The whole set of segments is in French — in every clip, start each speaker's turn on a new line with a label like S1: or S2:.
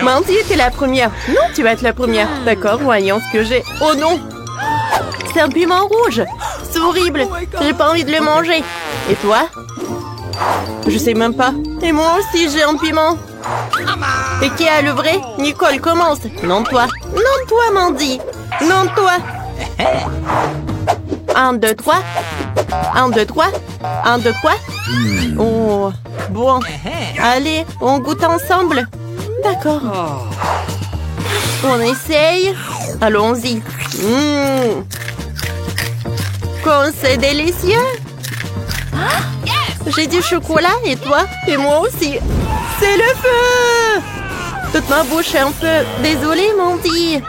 S1: Mandy était la première. Non, tu vas être la première. D'accord, voyons ce que j'ai. Oh non! C'est un piment rouge. C'est horrible. J'ai pas envie de le manger. Et toi? Je sais même pas. Et moi aussi, j'ai un piment. Et qui a le vrai? Nicole, commence. Non, toi. Non, toi, Mandy. Non, toi. 1, 2, 3. 1, 2, 3. 1, 2, 3. Oh, bon. Allez, on goûte ensemble. D'accord. On essaye. Allons-y. Comme c'est délicieux. J'ai du chocolat et toi? Et moi aussi. C'est le feu! Toute ma bouche est un peu... Désolée, Mandy.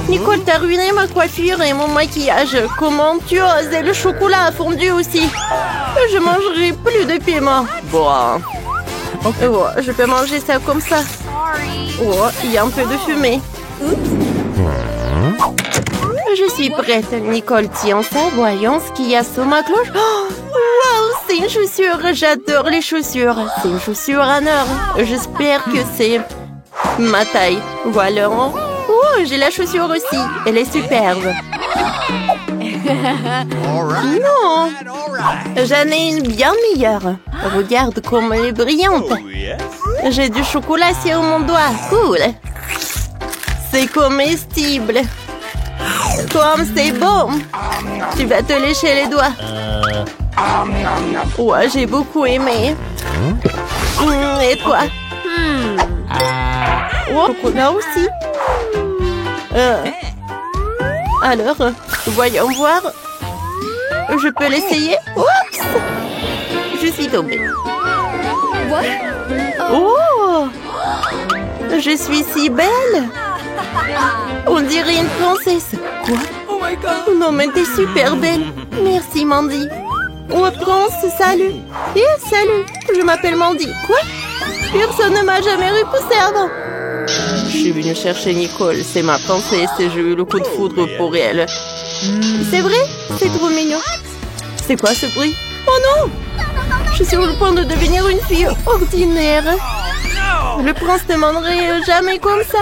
S1: Nicole, t'as ruiné ma coiffure et mon maquillage. Comment tu oses? Et le chocolat a fondu aussi. Je mangerai plus de piment. Bon. Oh, je peux manger ça comme ça. Oh, il y a un peu de fumée. Je suis prête. Nicole, tiens ça. Voyons ce qu'il y a sur ma cloche. Oh, wow, c'est une chaussure. J'adore les chaussures. C'est une chaussure en or. J'espère que c'est ma taille. Voilà. Oh, j'ai la chaussure aussi. Elle est superbe. Non, j'en ai une bien meilleure. Regarde comme elle est brillante. J'ai du chocolat sur mon doigt. Cool. C'est comestible. Comme c'est bon. Tu vas te lécher les doigts. Ouais, j'ai beaucoup aimé. Et toi? Oh, chocolat aussi. Alors, voyons voir. Je peux l'essayer? Oups! Je suis tombée. Oh! Je suis si belle! On dirait une princesse. Quoi? Oh non, mais t'es super belle. Merci, Mandy. Oh, Prince, salut. Salut, je m'appelle Mandy. Quoi? Personne ne m'a jamais repoussée avant. Je suis venue chercher Nicole. C'est ma princesse et j'ai eu le coup de foudre pour elle. C'est vrai? C'est trop mignon. C'est quoi ce bruit? Oh non! Je suis sur le point de devenir une fille ordinaire. Le prince ne demanderait jamais comme ça.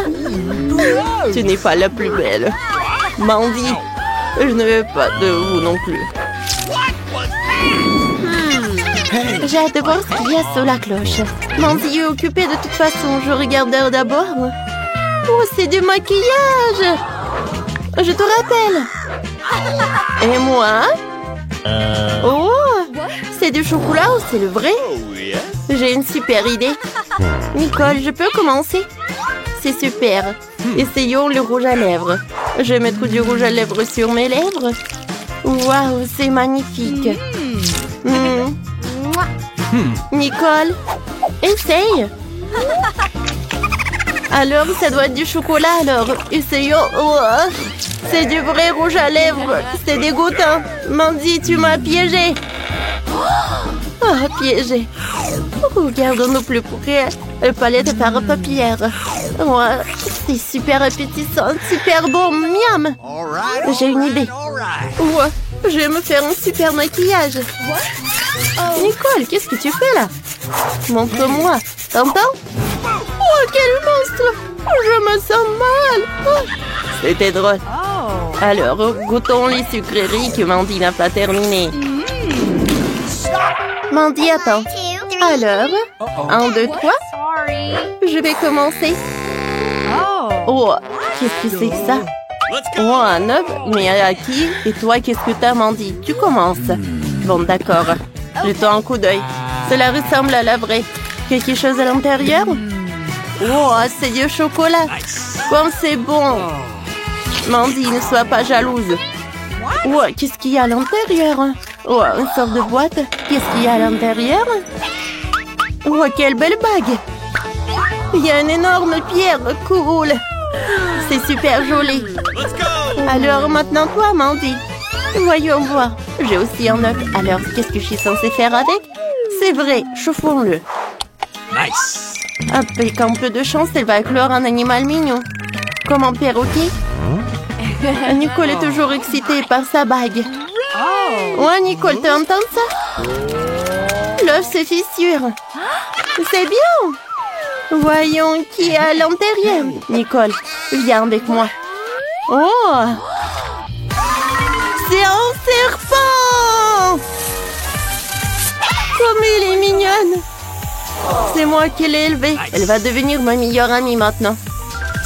S1: Tu n'es pas la plus belle. Mandy, je ne veux pas de vous non plus. J'ai hâte de voir ce qu'il y a sur la cloche. Mandy est occupée de toute façon. Je regarde d'abord. Oh, c'est du maquillage. Je te rappelle. Et moi? Oh, c'est du chocolat ou c'est le vrai? J'ai une super idée. Nicole, je peux commencer? C'est super. Essayons le rouge à lèvres. Je vais mettre du rouge à lèvres sur mes lèvres. Waouh, c'est magnifique. Nicole, essaye. Alors, ça doit être du chocolat, alors. Essayons. Oh, c'est du vrai rouge à lèvres. C'est dégoûtant. Mandy, tu m'as piégé. Oh, piégé. Regardons-nous plus près. Palette par paupières. Ouais, c'est super appétissant, super bon. Miam. J'ai une idée. Ouais, je vais me faire un super maquillage. Nicole, qu'est-ce que tu fais là? Montre-moi. T'entends? Oh, quel monstre! Je me sens mal. Oh. C'était drôle. Alors, goûtons les sucreries que Mandy n'a pas terminées. Mandy, attends. Alors, 1, 2, 3. Je vais commencer. Oh, qu'est-ce que c'est que ça? Oh, un œuf, mais à qui? Et toi, qu'est-ce que t'as, Mandy? Tu commences. Bon, d'accord. Jetons un coup d'œil. Cela ressemble à la vraie. Quelque chose à l'intérieur? Oh, c'est du chocolat. Comme c'est bon. Mandy, ne sois pas jalouse. Oh, qu'est-ce qu'il y a à l'intérieur? Oh, une sorte de boîte. Qu'est-ce qu'il y a à l'intérieur? Oh, quelle belle bague. Il y a une énorme pierre. Cool. C'est super joli. Alors, maintenant toi, Mandy. Voyons voir. J'ai aussi un œuf. Alors, qu'est-ce que je suis censée faire avec? C'est vrai, chauffons-le.
S2: Nice.
S1: Avec un peu de chance, elle va éclore un animal mignon. Comme un perroquet. Nicole est toujours excitée par sa bague. Ouais, Nicole, tu entends ça? L'œuf se fissure. C'est bien. Voyons qui est à l'intérieur. Nicole, viens avec moi. Oh! C'est un serpent! Comme elle est mignonne! C'est moi qui l'ai élevée. Elle va devenir ma meilleure amie maintenant.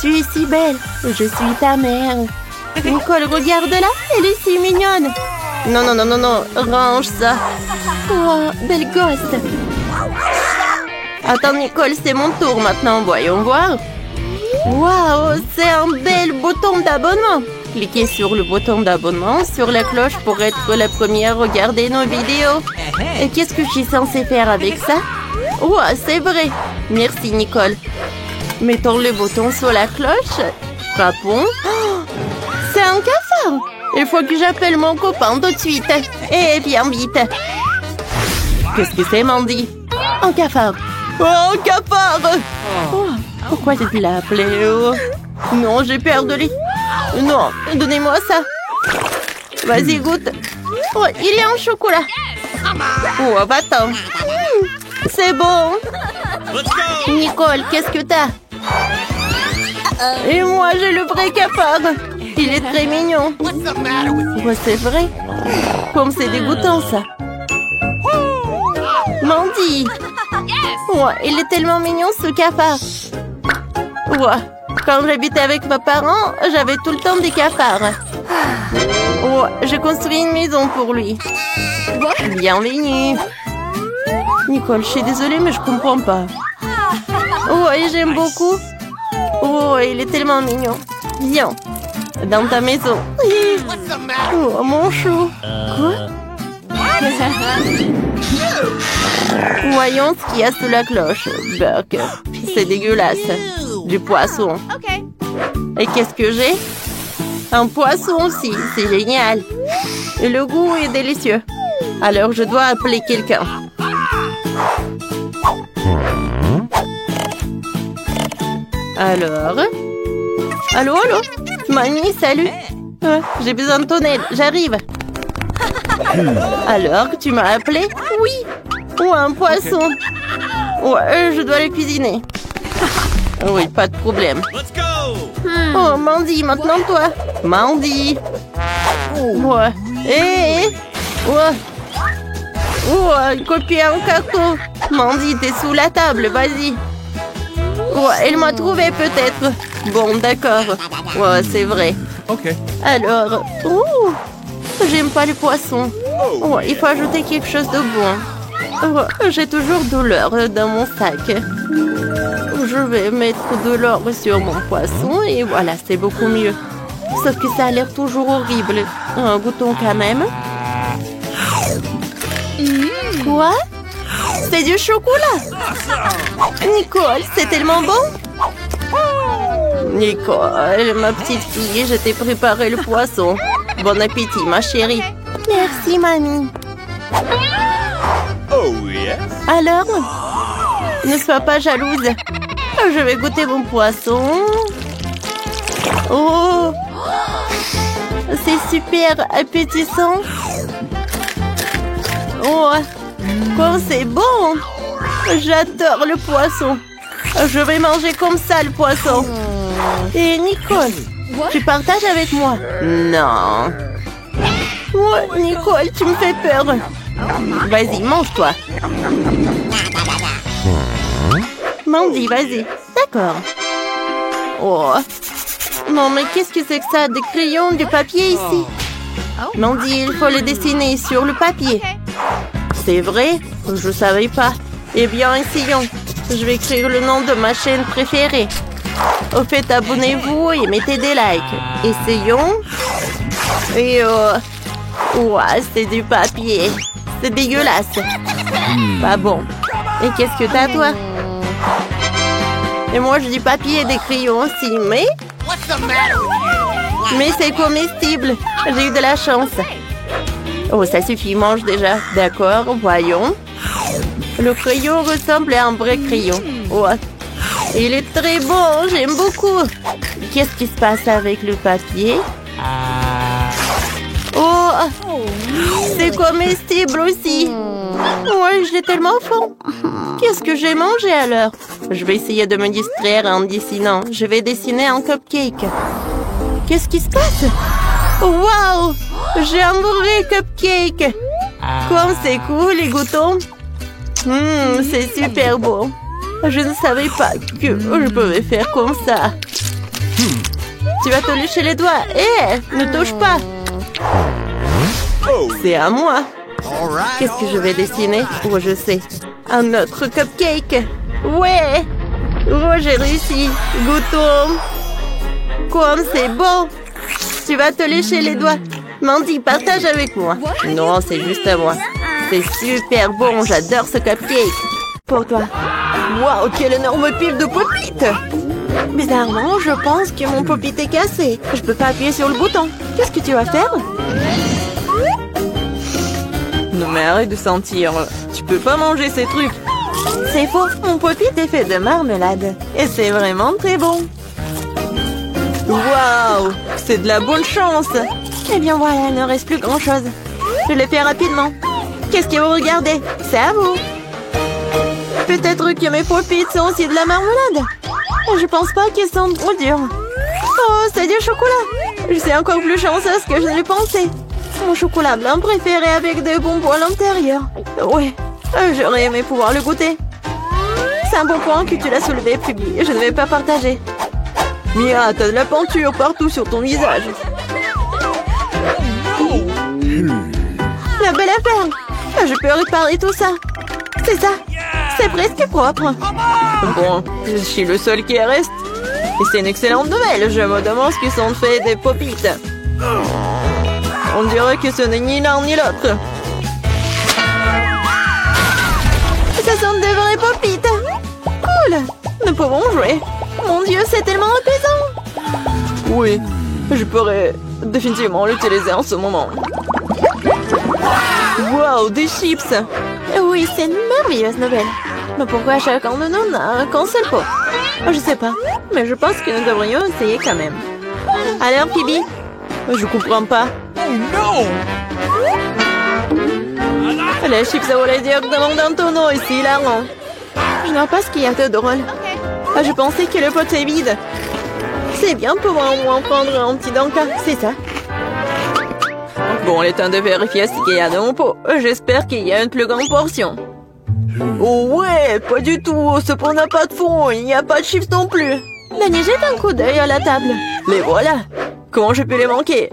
S1: Tu es si belle. Je suis ta mère. Nicole, regarde-la. Elle est si mignonne. Non, non, non, non, non. Range ça. Oh, belle gosse. Attends, Nicole, c'est mon tour maintenant. Voyons voir. Waouh, c'est un bel bouton d'abonnement. Cliquez sur le bouton d'abonnement, sur la cloche pour être la première à regarder nos vidéos. Et qu'est-ce que je suis censée faire avec ça? Oh, c'est vrai. Merci, Nicole. Mettons le bouton sur la cloche. Frappons. Oh, c'est un cafard. Il faut que j'appelle mon copain tout de suite. Et viens vite. Qu'est-ce que c'est, Mandy? Un cafard. Oh, un cafard. Oh, pourquoi tu l'as appelé? Oh. Non, j'ai peur de lui. Non, donnez-moi ça. Vas-y, goûte. Oh, il y a un chocolat. Oh, va-t'en. C'est bon. Nicole, qu'est-ce que t'as? Et moi, j'ai le vrai cafard. Il est très mignon. Oh, c'est vrai. Comme c'est dégoûtant, ça. Mandy. Oh, il est tellement mignon, ce cafard. Oh, quand j'habitais avec mes parents, j'avais tout le temps des cafards. Oh, j'ai construit une maison pour lui. Bienvenue. Nicole, je suis désolée, mais je comprends pas. Oh, et j'aime beaucoup. Oh, il est tellement mignon. Viens, dans ta maison. Oh, mon chou. Quoi? Voyons ce qu'il y a sous la cloche. Burger. C'est dégueulasse. Du poisson. Et qu'est-ce que j'ai? Un poisson aussi. C'est génial. Et le goût est délicieux. Alors, je dois appeler quelqu'un. Alors? Allô, allô? Mamie, salut. J'ai besoin de ton aide. J'arrive. Alors, tu m'as appelé? Oui. Oh, un poisson. Ouais, je dois le cuisiner. Oui, pas de problème. Oh, Mandy, maintenant toi. Mandy. Ouais. Hé. Ouais. Oh, copier un carton. Mandy, t'es sous la table, vas-y. Ouais, elle m'a trouvé peut-être. Bon, d'accord. Ouais, c'est vrai.
S2: Ok.
S1: Alors, j'aime pas les poissons. Ouais, il faut ajouter quelque chose de bon. Ouais, j'ai toujours de l'or dans mon sac. Je vais mettre de l'or sur mon poisson et voilà, c'est beaucoup mieux. Sauf que ça a l'air toujours horrible. Goûtons quand même. Quoi? C'est du chocolat. Nicole, c'est tellement bon. Nicole, ma petite fille, je t'ai préparé le poisson. Bon appétit, ma chérie. Merci, mamie.
S2: Oh, yes.
S1: Alors, ne sois pas jalouse. Je vais goûter mon poisson. Oh, c'est super appétissant. Oh, comme c'est bon. J'adore le poisson. Je vais manger comme ça le poisson. Et Nicole, tu partages avec moi? Non. Oh, Nicole, tu me fais peur. Vas-y, mange-toi. Mandy, vas-y. D'accord. Oh. Non, mais qu'est-ce que c'est que ça? Des crayons, du papier ici? Mandy, il faut le dessiner sur le papier. C'est vrai? Je savais pas. Eh bien, essayons. Je vais écrire le nom de ma chaîne préférée. Au fait, abonnez-vous et mettez des likes. Essayons. Et ouais, c'est du papier. C'est dégueulasse. Pas bon. Et qu'est-ce que t'as, toi? Et moi, je dis papier et des crayons aussi, mais c'est comestible. J'ai eu de la chance. Oh, ça suffit, mange déjà. D'accord, voyons. Le crayon ressemble à un vrai crayon. Oh, il est très bon, j'aime beaucoup. Qu'est-ce qui se passe avec le papier? Oh, C'est comestible aussi. Ouais, j'ai tellement faim. Qu'est-ce que j'ai mangé alors? Je vais essayer de me distraire en dessinant. Je vais dessiner un cupcake. Qu'est-ce qui se passe? Wow! J'ai un vrai cupcake. Comme c'est cool, les goûtons. C'est super beau. Je ne savais pas que je pouvais faire comme ça. Tu vas te lécher les doigts. Ne touche pas. C'est à moi. Qu'est-ce que je vais dessiner? Oh, je sais. Un autre cupcake. Ouais. Oh, j'ai réussi. Goûtons. Comme c'est beau. Tu vas te lécher les doigts. Mandy, partage avec moi. Non, c'est juste à moi. C'est super bon. J'adore ce cupcake. Pour toi. Waouh, quel énorme pile de pop-it. Bizarrement, je pense que mon pop-it est cassé. Je peux pas appuyer sur le bouton. Qu'est-ce que tu vas faire? Non mais arrête de sentir. Tu peux pas manger ces trucs. C'est faux. Mon pop-it est fait de marmelade. Et c'est vraiment très bon. Waouh, c'est de la bonne chance. Eh bien voilà, il ne reste plus grand-chose. Je le fais rapidement. Qu'est-ce que vous regardez? C'est à vous. Peut-être que mes pop-it sont aussi de la marmelade. Je pense pas qu'ils sont trop durs. Oh, c'est du chocolat. Je suis encore plus chanceuse que je ne le pensais. Mon chocolat blanc préféré avec des bonbons à l'intérieur. Ouais, j'aurais aimé pouvoir le goûter. C'est un bon point que tu l'as soulevé, Phoebe. Je ne vais pas partager. Mia, t'as de la peinture partout sur ton visage. La belle affaire. Je peux réparer tout ça. C'est ça. C'est presque propre. Bon, je suis le seul qui reste. Et c'est une excellente nouvelle. Je me demande ce qu'ils sont faits des pop-it. On dirait que ce n'est ni l'un ni l'autre. Ce sont de vrais pop-it. Cool. Nous pouvons jouer. Mon Dieu, c'est tellement apaisant. Oui, je pourrais définitivement l'utiliser en ce moment. Wow, des chips. Oui, c'est une merveilleuse nouvelle. Mais pourquoi chacun de nous n'a qu'un seul pot? Je sais pas, mais je pense que nous devrions essayer quand même. Alors, Phoebe? Je comprends pas. Oh non! Les chips volaient directement dans ton eau, c'est hilarant. Je n'ai pas ce qu'il y a de drôle. Je pensais que le pot est vide. C'est bien pour moi au moins prendre un petit danka, c'est ça. Bon, il est temps de vérifier ce qu'il y a dans mon pot. J'espère qu'il y a une plus grande portion. Oh ouais, pas du tout. Ce pot n'a pas de fond. Il n'y a pas de chips non plus. Dany, jette un coup d'œil à la table. Les voilà. Comment je peux les manquer?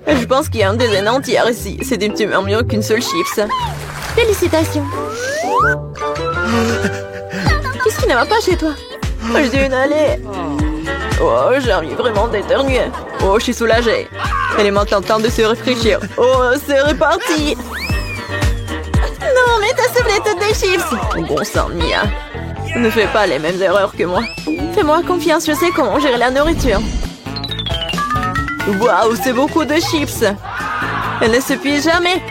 S1: Je pense qu'il y a un dizaine entière ici. C'est un petit peu mieux qu'une seule chips. Félicitations. Qu'est-ce qui ne va pas chez toi? Je dis une allée. Oh, j'ai envie vraiment d'éternuer. Oh, je suis soulagée. Elle est maintenant temps de se rafraîchir. Oh, c'est reparti. Non, mais t'as soufflé toutes des chips. Bon sang, Mia. Ne fais pas les mêmes erreurs que moi. Fais-moi confiance, je sais comment gérer la nourriture. Waouh, c'est beaucoup de chips. Elle ne se plie jamais.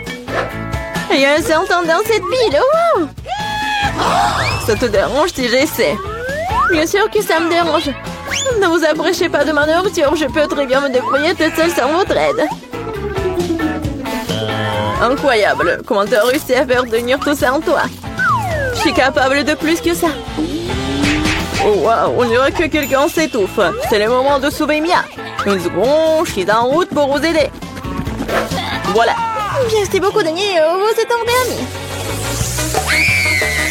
S1: Il y a un serpent dans cette pile. Wow. Ça te dérange si j'essaie? Bien sûr que ça me dérange. Ne vous approchez pas de ma nourriture. Je peux très bien me débrouiller toute seule sans votre aide. Incroyable. Comment t'as réussi à faire tenir tout ça en toi? Je suis capable de plus que ça. Oh waouh, on dirait que quelqu'un s'étouffe. C'est le moment de sauver Mia. Une seconde, je suis en route pour vous aider. Voilà. Merci beaucoup, Dany. Vous êtes un vrai ami.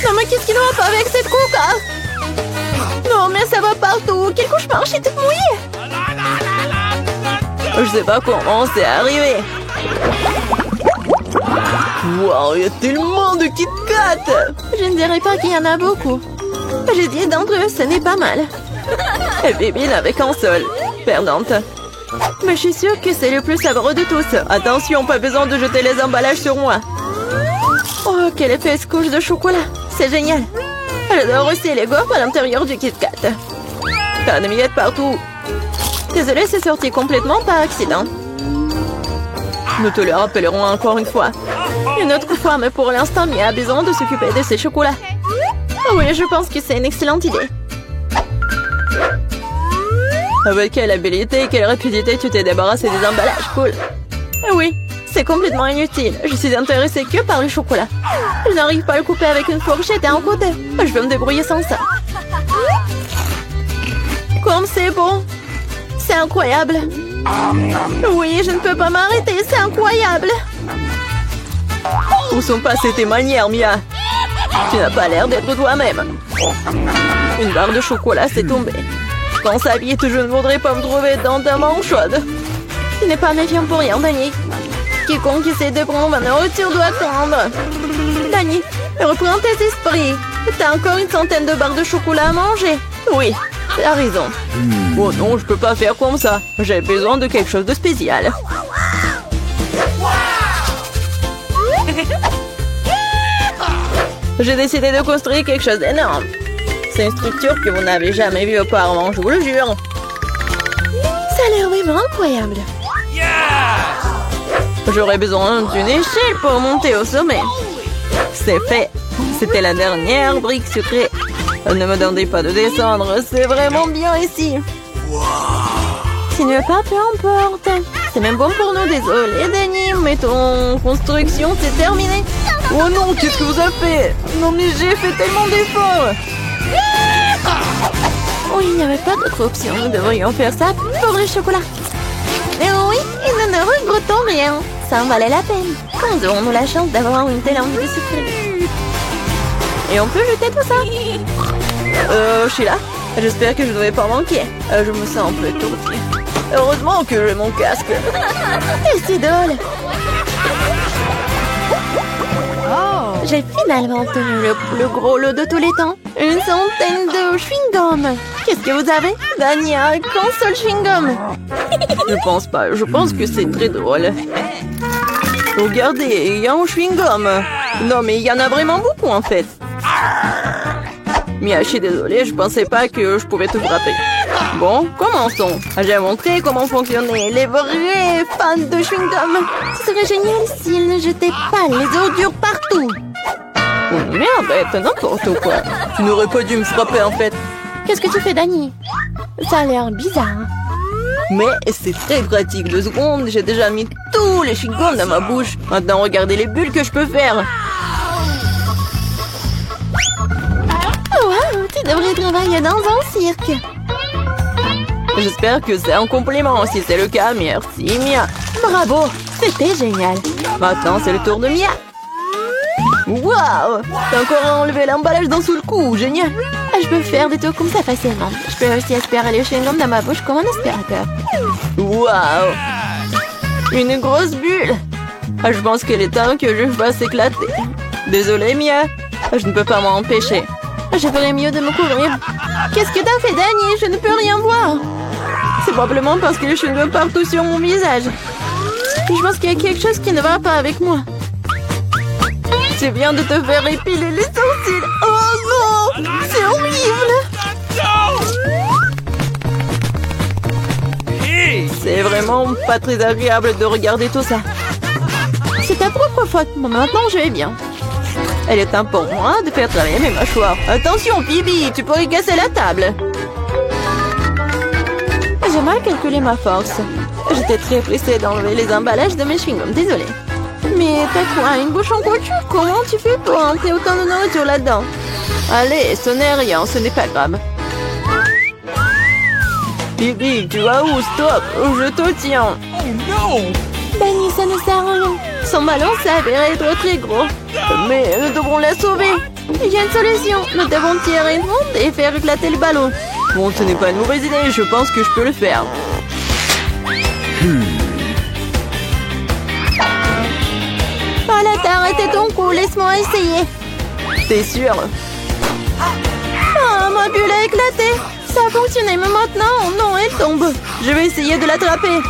S1: Non, mais qu'est-ce qui ne va pas avec cette coca? Non, mais ça va partout. Quel cauchemar, je suis toute mouillée. Je sais pas comment c'est arrivé. Wow, il y a tellement de Kit Kat. Je ne dirais pas qu'il y en a beaucoup. J'ai dit d'entre eux, ce n'est pas mal. Et Bibi n'avait qu'un seul. Perdante. Mais je suis sûre que c'est le plus savoureux de tous. Attention, pas besoin de jeter les emballages sur moi. Oh, quelle épaisse couche de chocolat. C'est génial. J'adore aussi les gaufres à l'intérieur du Kit Kat. T'as des miettes partout. Désolée, c'est sorti complètement par accident. Nous te le rappellerons encore une fois. Une autre fois, mais pour l'instant, Mia a besoin de s'occuper de ses chocolats. Oh oui, je pense que c'est une excellente idée. Avec quelle habilité et quelle rapidité tu t'es débarrassé des emballages, cool. Oui, C'est complètement inutile. Je suis intéressée que par le chocolat. Je n'arrive pas à le couper avec une fourchette et un coude. Je vais me débrouiller sans ça. Comme c'est bon. C'est incroyable. Oui, je ne peux pas m'arrêter. C'est incroyable. Où sont passées tes manières, Mia? Tu n'as pas l'air d'être toi-même. Une barre de chocolat s'est tombée. Quand ça vite, je ne voudrais pas me trouver dans ta main chaude. Tu n'es pas méfiant pour rien, Danny. Quiconque essaie de prendre ma nourriture doit attendre. Danny, reprends tes esprits. T'as encore une centaine de barres de chocolat à manger. Oui, t'as raison. Oh non, je peux pas faire comme ça. J'ai besoin de quelque chose de spécial. J'ai décidé de construire quelque chose d'énorme. C'est une structure que vous n'avez jamais vue auparavant, je vous le jure. Ça a l'air vraiment incroyable. J'aurais besoin d'une échelle pour monter au sommet. C'est fait. C'était la dernière brique sucrée. Ne me demandez pas de descendre, c'est vraiment bien ici. Si tu ne veux pas, peu importe. C'est même bon pour nous, désolé, Danny, mais ton construction, c'est terminé. Oh non, qu'est-ce que vous avez fait? Non mais j'ai fait tellement d'efforts. Oh, il n'y avait pas d'autre option. Nous devrions faire ça pour le chocolat. Mais oui, et nous ne regrettons rien. Ça en valait la peine. Quand aurons-nous la chance d'avoir une telle envie de sucrerie? Et on peut jeter tout ça. Je suis là. J'espère que je ne devais pas manquer. Je me sens un peu étourdie. Heureusement que j'ai mon casque. C'est drôle. J'ai finalement obtenu le plus gros lot de tous les temps. Une centaine de chewing-gum. Qu'est-ce que vous avez? Dania, qu'un seul chewing-gum. Je pense pas. Je pense que c'est très drôle. Regardez, il y a un chewing-gum. Non, mais il y en a vraiment beaucoup en fait. Mia, je suis désolée, je pensais pas que je pouvais te frapper. Bon, commençons. J'ai montré comment fonctionnaient les vrais fans de chewing-gum. Ce serait génial s'ils ne jetaient pas les ordures partout. Oh merde, n'importe quoi. Tu n'aurais pas dû me frapper en fait. Qu'est-ce que tu fais, Danny? Ça a l'air bizarre. Mais c'est très pratique. 2 secondes, j'ai déjà mis tous les chewing-gums dans ma bouche. Maintenant, regardez les bulles que je peux faire. Wow, tu devrais travailler dans un cirque. J'espère que c'est un compliment. Si c'est le cas, merci Mia. Bravo, c'était génial. Maintenant, c'est le tour de Mia. Waouh, t'as encore enlevé l'emballage d'un seul coup, génial. Je peux faire des trucs comme ça facilement. Je peux aussi aspirer les chewing-gums dans ma bouche comme un aspirateur. Waouh, une grosse bulle. Je pense qu'il est temps que je fasse éclater. Désolée Mia, je ne peux pas m'en empêcher. Je ferais mieux de me couvrir. Qu'est-ce que t'as fait, Danny? Je ne peux rien voir. C'est probablement parce que les chewing-gums partout sur mon visage. Je pense qu'il y a quelque chose qui ne va pas avec moi. Tu viens de te faire épiler les sourcils. Oh non, c'est horrible. C'est vraiment pas très agréable de regarder tout ça. C'est ta propre faute. Bon, maintenant, je vais bien. Elle est temps pour moi de faire travailler mes mâchoires. Attention, Phoebe, tu pourrais casser la table. J'ai mal calculé ma force. J'étais très pressée d'enlever les emballages de mes chewing-gums. Désolée. Mais t'as quoi, une bouche en couture? Comment tu fais pour entrer autant de nourriture là-dedans? Allez, ce n'est rien, ce n'est pas grave. Phoebe, tu vas où? Stop, je te tiens. Oh non! Danny, ça ne sert à rien. Son ballon s'avère être très gros. Mais nous devrons la sauver. Il y a une solution. Nous devons tirer une onde et faire éclater le ballon. Bon, ce n'est pas une mauvaise idée. Je pense que je peux le faire. Voilà, t'as arrêté ton coup. Laisse-moi essayer. T'es sûr? Ah, ma bulle a éclaté. Ça a fonctionné, mais maintenant, non, elle tombe. Je vais essayer de l'attraper.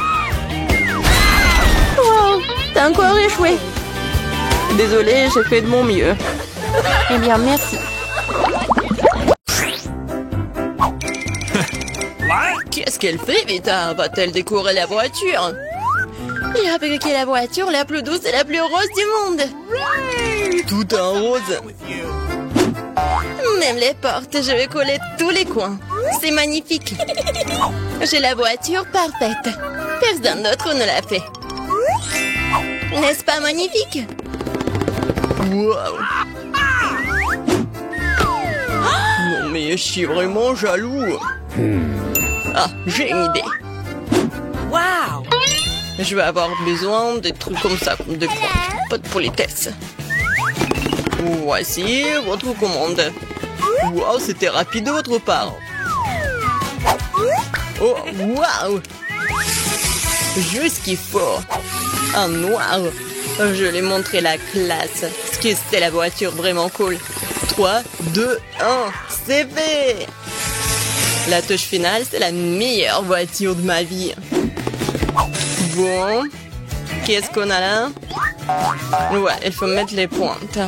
S1: Wow, t'as encore échoué. Désolée, j'ai fait de mon mieux. Eh bien, merci. Qu'est-ce qu'elle fait, Vita? Va-t-elle décorer la voiture? J'ai fabriqué la voiture la plus douce et la plus rose du monde. Tout en rose. Même les portes, je vais coller tous les coins. C'est magnifique. J'ai la voiture parfaite. Personne d'autre ne l'a fait. N'est-ce pas magnifique? Wow. Non mais je suis vraiment jaloux. Ah, j'ai une idée.
S2: Wow!
S1: Je vais avoir besoin de trucs comme ça, comme de pas de politesse. Voici votre commande. Wow, c'était rapide de votre part. Oh, wow! Juste ce qu'il faut. Un noir. Je vais montrer la classe. Ce que c'est la voiture vraiment cool. 3, 2, 1, c'est fait! La touche finale, c'est la meilleure voiture de ma vie. Bon, qu'est-ce qu'on a là? Ouais, il faut mettre les pointes.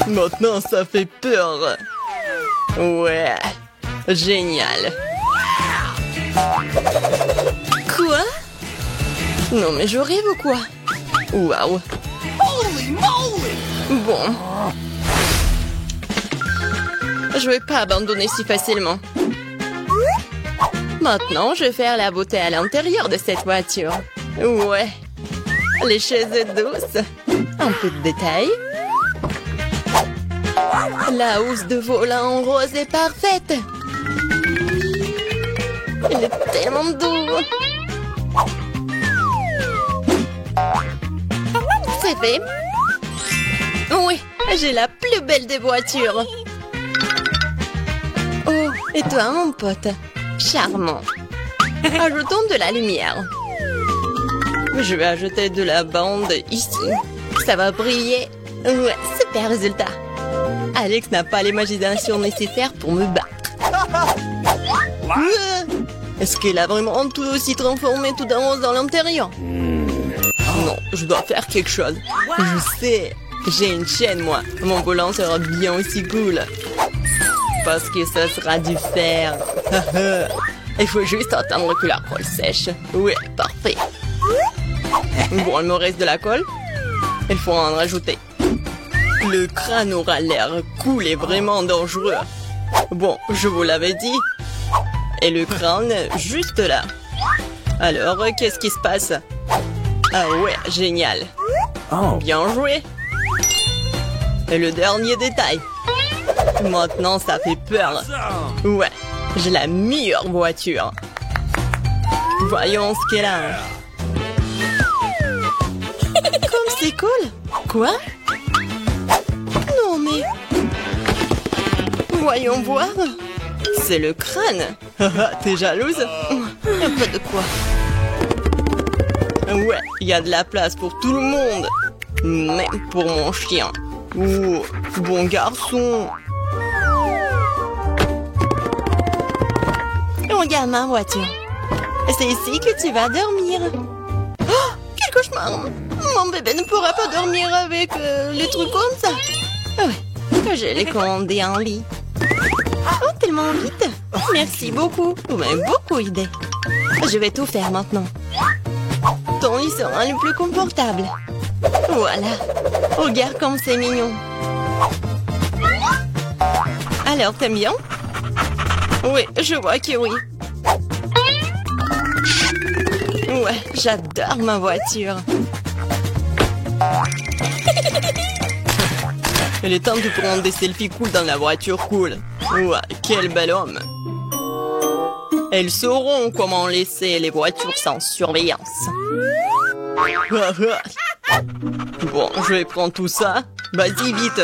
S1: Maintenant, ça fait peur. Ouais, génial. Quoi? Non mais je rêve ou quoi? Waouh. Bon. Je vais pas abandonner si facilement. Maintenant, je vais faire la beauté à l'intérieur de cette voiture. Ouais. Les chaises douces. Un peu de détails. La housse de volant en rose est parfaite. Il est tellement doux. C'est fait. Oui, j'ai la plus belle des voitures. Oh, et toi, mon pote? Charmant. Ajoutons de la lumière. Je vais ajouter de la bande ici. Ça va briller. Ouais, super résultat. Alex n'a pas l'imagination nécessaire pour me battre. Est-ce qu'il a vraiment tout aussi transformé tout en rose dans l'intérieur? Non, je dois faire quelque chose. Je sais. J'ai une chaîne, moi. Mon volant sera bien aussi cool. Parce que ça sera du fer. Il faut juste attendre que la colle sèche. Oui, parfait. Bon, il me reste de la colle. Il faut en rajouter. Le crâne aura l'air cool et vraiment dangereux. Bon, je vous l'avais dit. Et le crâne, juste là. Alors, qu'est-ce qui se passe? Ah ouais, génial. Bien joué. Et le dernier détail. Maintenant, ça fait peur. Ouais, j'ai la meilleure voiture. Voyons ce qu'elle a. Comme c'est cool. Quoi? Non mais... Voyons voir. C'est le crâne. T'es jalouse? Un peu de quoi? Ouais, il y a de la place pour tout le monde. Même pour mon chien. Oh, bon garçon. Regarde ma voiture. C'est ici que tu vas dormir. Oh, quel cauchemar. Mon bébé ne pourra pas dormir avec les trucs comme ça. Ouais, je l'ai commandé en lit. Oh, tellement vite. Merci beaucoup. Vous m'avez beaucoup aidé. Je vais tout faire maintenant. Ton lit sera le plus confortable. Voilà. Regarde comme c'est mignon. Alors, t'aimes bien? Oui, je vois que oui. Ouais, j'adore ma voiture. Il est temps de prendre des selfies cool dans la voiture cool. Ouais, quel bel homme. Elles sauront comment laisser les voitures sans surveillance. Bon, je vais prendre tout ça. Vas-y, vite.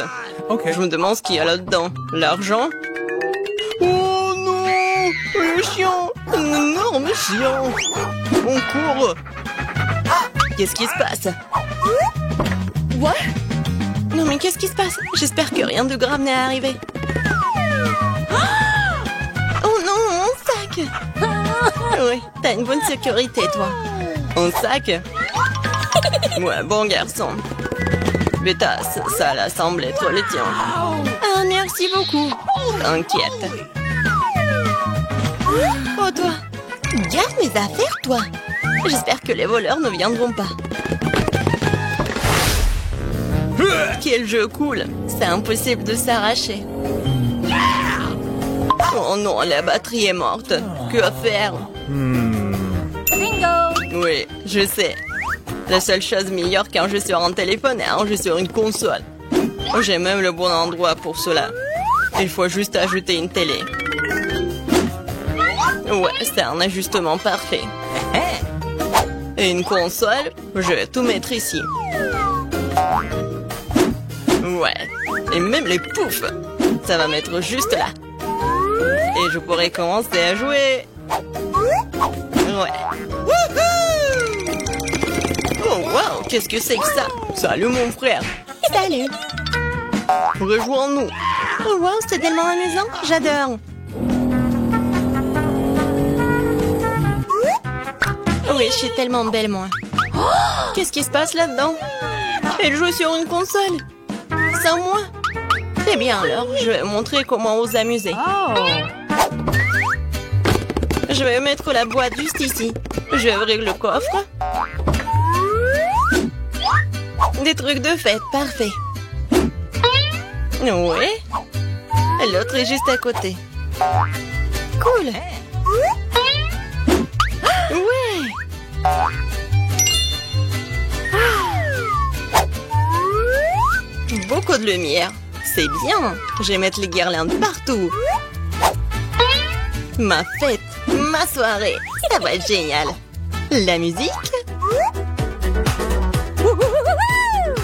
S1: Je me demande ce qu'il y a là-dedans. L'argent? Oh non! Le chien! Un énorme chien! On court! Qu'est-ce qui se passe? What? Non mais qu'est-ce qui se passe? J'espère que rien de grave n'est arrivé. Oh non, mon sac! Oui, t'as une bonne sécurité, toi. Un sac? Ouais, bon garçon. Beta, ça semble être le tien. Ah, merci beaucoup. T'inquiète. Oh, toi. Garde mes affaires, toi. J'espère que les voleurs ne viendront pas. Quel jeu cool. C'est impossible de s'arracher. Oh non, la batterie est morte. Que faire?
S2: Bingo!
S1: Oui, je sais. La seule chose meilleure qu'un jeu sur un téléphone est un jeu sur une console. J'ai même le bon endroit pour cela. Il faut juste ajouter une télé. Ouais, c'est un ajustement parfait. Et une console, je vais tout mettre ici. Ouais, et même les poufs. Ça va mettre juste là. Et je pourrais commencer à jouer. Ouais. Oh, wow, qu'est-ce que c'est que ça? Salut, mon frère.
S3: Salut.
S1: Rejoins-nous.
S3: Oh, wow, c'est tellement amusant. J'adore. Oui, je suis tellement belle, moi.
S1: Qu'est-ce qui se passe là-dedans? Elle joue sur une console. Sans moi? Eh bien alors, je vais montrer comment vous amuser. Je vais mettre la boîte juste ici. Je vais ouvrir le coffre. Des trucs de fête, parfait. Oui. L'autre est juste à côté. Cool. Ouais. Beaucoup de lumière. C'est bien. Je vais mettre les guirlandes partout. Ma fête, ma soirée. Ça va être génial. La musique.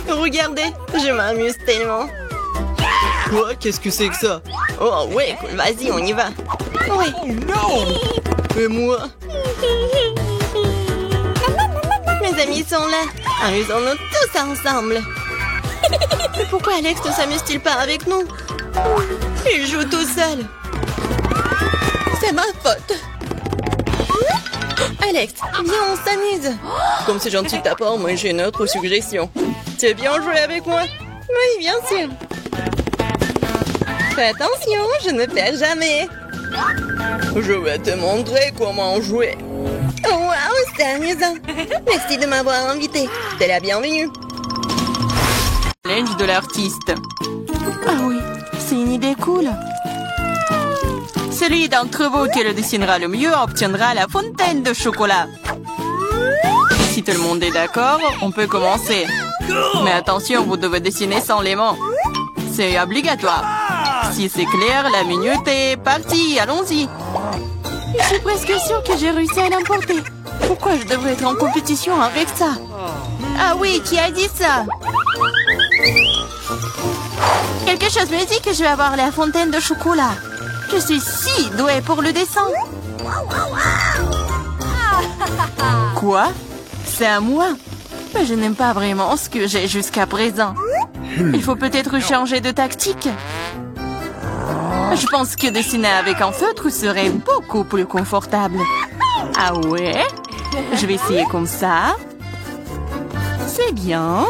S1: Regardez, je m'amuse tellement. Quoi? Qu'est-ce que c'est que ça? Oh ouais, cool. Vas-y, on y va. Ouais. Oh non! Et moi? Mes amis sont là. Amusons-nous tous ensemble. Mais pourquoi Alex ne s'amuse-t-il pas avec nous? Il joue tout seul. C'est ma faute. Alex, viens, on s'amuse. Comme c'est gentil de ta part, moi j'ai une autre suggestion. Tu veux bien jouer avec moi? Oui, bien sûr. Fais attention, je ne perds jamais. Je vais te montrer comment jouer. Oh, wow, c'est amusant. Merci de m'avoir invité. T'es la bienvenue. Challenge de l'artiste. Ah oui, c'est une idée cool. Celui d'entre vous qui le dessinera le mieux obtiendra la fontaine de chocolat. Si tout le monde est d'accord, on peut commencer. Mais attention, vous devez dessiner sans les mains. C'est obligatoire. Si c'est clair, la minute est partie. Allons-y. Je suis presque sûre que j'ai réussi à l'emporter. Pourquoi je devrais être en compétition avec ça? Ah oui, qui a dit ça? Quelque chose me dit que je vais avoir la fontaine de chocolat. Je suis si douée pour le dessin. Quoi? C'est à moi? Mais je n'aime pas vraiment ce que j'ai jusqu'à présent. Il faut peut-être changer de tactique. Je pense que dessiner avec un feutre serait beaucoup plus confortable. Ah ouais? Je vais essayer comme ça. C'est bien.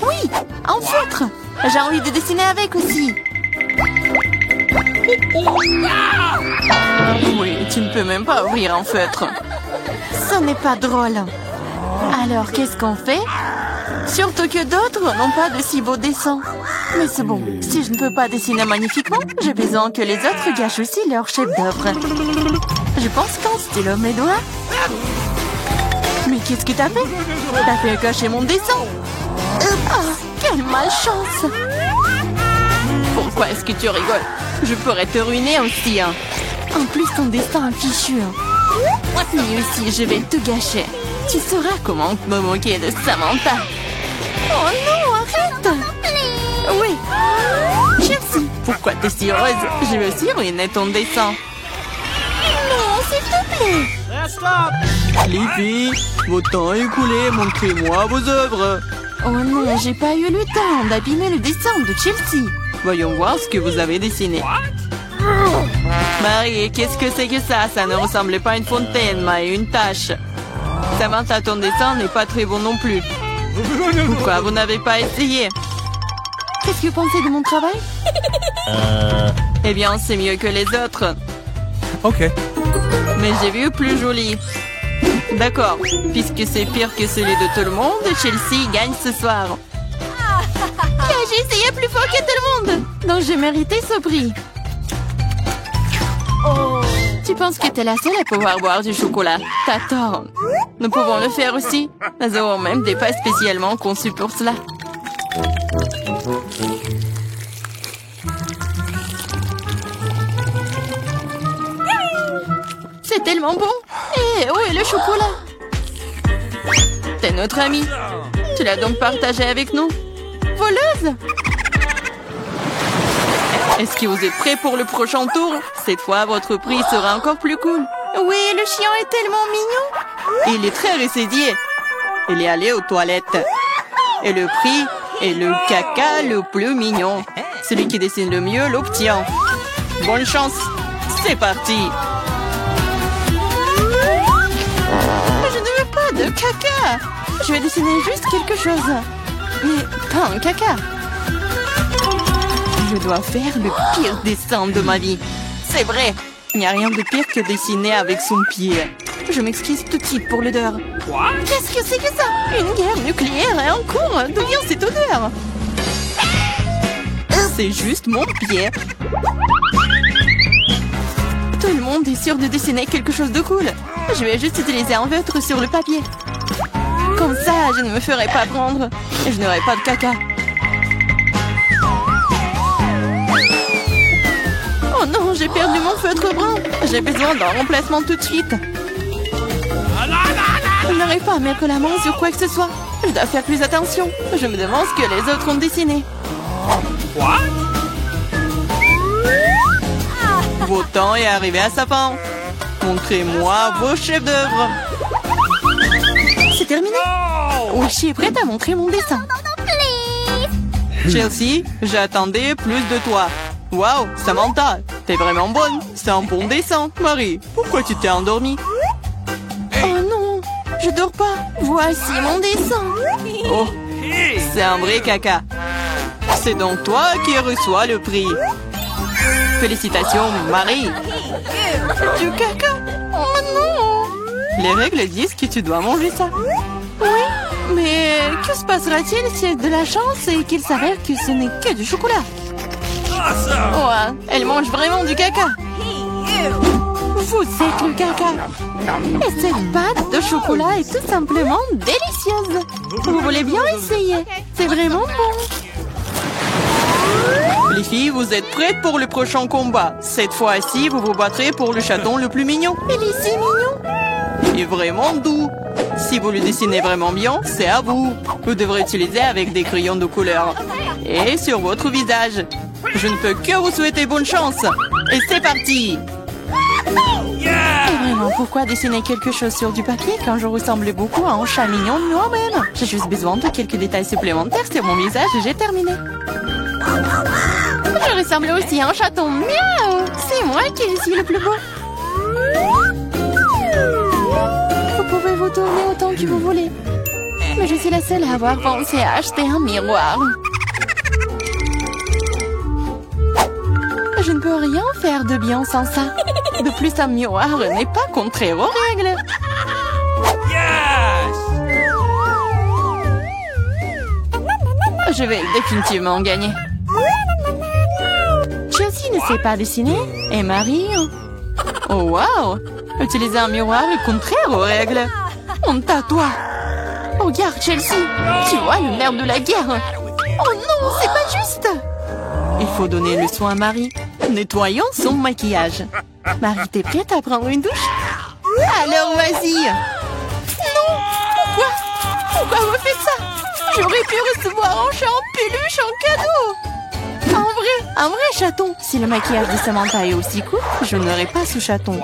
S1: Oui, un feutre. J'ai envie de dessiner avec aussi. Oui, tu ne peux même pas ouvrir un feutre. Ce n'est pas drôle. Alors, qu'est-ce qu'on fait? Surtout que d'autres n'ont pas de si beaux dessins. Mais c'est bon, si je ne peux pas dessiner magnifiquement, j'ai besoin que les autres gâchent aussi leur chef-d'œuvre. Je pense qu'un stylo mes doigts. Mais qu'est-ce que t'as fait? T'as fait cacher mon dessin. Oh, quelle malchance! Pourquoi est-ce que tu rigoles? Je pourrais te ruiner aussi, hein. En plus, ton destin est fichu. Mais aussi, je vais tout gâcher. Tu sauras comment me moquer de Samantha. Oh non, arrête! Oui. Chelsea, pourquoi t'es si heureuse? Je veux aussi ruiner ton dessin. Non, s'il te plaît. Les filles, votre temps est écoulé. Montrez-moi vos œuvres. Oh non, j'ai pas eu le temps d'abîmer le dessin de Chelsea. Voyons voir ce que vous avez dessiné. Marie, qu'est-ce que c'est que ça? Ça ne ressemble pas à une fontaine, mais à une tache. Samantha, ton dessin n'est pas très bon non plus. Pourquoi vous n'avez pas essayé? Qu'est-ce que vous pensez de mon travail? Eh bien, c'est mieux que les autres.
S4: Ok.
S1: Mais j'ai vu plus joli. D'accord, puisque c'est pire que celui de tout le monde, Chelsea gagne ce soir. J'ai essayé plus fort que tout le monde, donc j'ai mérité ce prix. Tu penses que t'es la seule à pouvoir boire du chocolat? T'as tort. Nous pouvons le faire aussi. Nous avons même des pâtes spécialement conçues pour cela. C'est tellement bon. Et où est le chocolat? T'es notre amie. Tu l'as donc partagé avec nous? Voleuse! Est-ce que vous êtes prêts pour le prochain tour? Cette fois, votre prix sera encore plus cool. Oui, le chien est tellement mignon. Il est très ressaisié. Il est allé aux toilettes. Et le prix est le caca le plus mignon. Celui qui dessine le mieux l'obtient. Bonne chance. C'est parti. Je ne veux pas de caca. Je vais dessiner juste quelque chose. Mais pas un caca. Je dois faire le pire dessin de ma vie. C'est vrai. Il n'y a rien de pire que dessiner avec son pied. Je m'excuse tout de suite pour l'odeur. Qu'est-ce que c'est que ça? Une guerre nucléaire est en cours. D'où vient cette odeur? C'est juste mon pied. Tout le monde est sûr de dessiner quelque chose de cool. Je vais juste utiliser un feutre sur le papier. Comme ça, je ne me ferai pas prendre. Et je n'aurai pas de caca. Oh non, j'ai perdu mon feutre brun. J'ai besoin d'un remplacement tout de suite. Je n'arrive pas à mettre la main sur quoi que ce soit. Je dois faire plus attention. Je me demande ce que les autres ont dessiné. Votre temps est arrivé à sa fin. Montrez-moi vos chefs-d'œuvre. C'est terminé. Oishi est prête à montrer mon dessin. Chelsea, j'attendais plus de toi. Waouh, Samantha, t'es vraiment bonne. C'est un bon dessin. Marie, pourquoi tu t'es endormie? Oh non, je dors pas. Voici mon dessin. Oh, c'est un vrai caca. C'est donc toi qui reçois le prix. Félicitations, Marie. Du caca? Oh non. Les règles disent que tu dois manger ça. Oui, mais que se passera-t-il s'il y a de la chance et qu'il s'avère que ce n'est que du chocolat? Oh, elle mange vraiment du caca. Vous êtes le caca. Et cette pâte de chocolat est tout simplement délicieuse. Vous voulez bien essayer? C'est vraiment bon. Les filles, vous êtes prêtes pour le prochain combat. Cette fois-ci, vous vous battrez pour le chaton le plus mignon. Il est si mignon. Il est vraiment doux. Si vous le dessinez vraiment bien, c'est à vous. Vous devrez utiliser avec des crayons de couleur. Et sur votre visage. Je ne peux que vous souhaiter bonne chance. Et c'est parti. Et vraiment, pourquoi dessiner quelque chose sur du papier quand je ressemble beaucoup à un chat mignon de moi-même? J'ai juste besoin de quelques détails supplémentaires sur mon visage et j'ai terminé. Je ressemble aussi à un chaton. Miaou! C'est moi qui suis le plus beau. Vous pouvez vous tourner autant que vous voulez. Mais je suis la seule à avoir pensé à acheter un miroir. Je ne peux rien faire de bien sans ça. De plus, un miroir n'est pas contraire aux règles. Je vais définitivement gagner. Chelsea ne sait pas dessiner. Et Marie... Oh wow! Utiliser un miroir est contraire aux règles. Honte à toi. Regarde Chelsea. Tu vois le nerf de la guerre. Oh non, c'est pas juste. Il faut donner le soin à Marie. Nettoyons son maquillage. Marie, t'es prête à prendre une douche? Alors vas-y. Non, pourquoi vous faites ça? J'aurais pu recevoir un chat en peluche en cadeau. Un vrai chaton. Si le maquillage de Samantha est aussi court, je n'aurai pas ce chaton.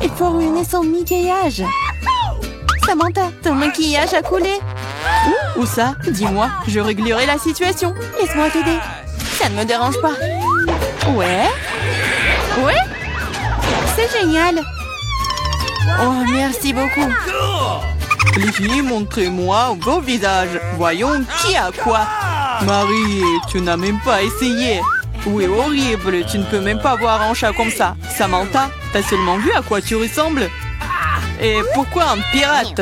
S1: Il faut ruiner son maquillage. Samantha, ton maquillage a coulé. Où ça? Dis-moi, je réglerai la situation. Laisse-moi t'aider. Ça ne me dérange pas. Ouais? C'est génial. Oh, merci beaucoup. Les filles, montrez-moi vos visages. Voyons qui a quoi. Marie, tu n'as même pas essayé. Oui, horrible. Tu ne peux même pas voir un chat comme ça. Samantha, t'as seulement vu à quoi tu ressembles? Et pourquoi un pirate?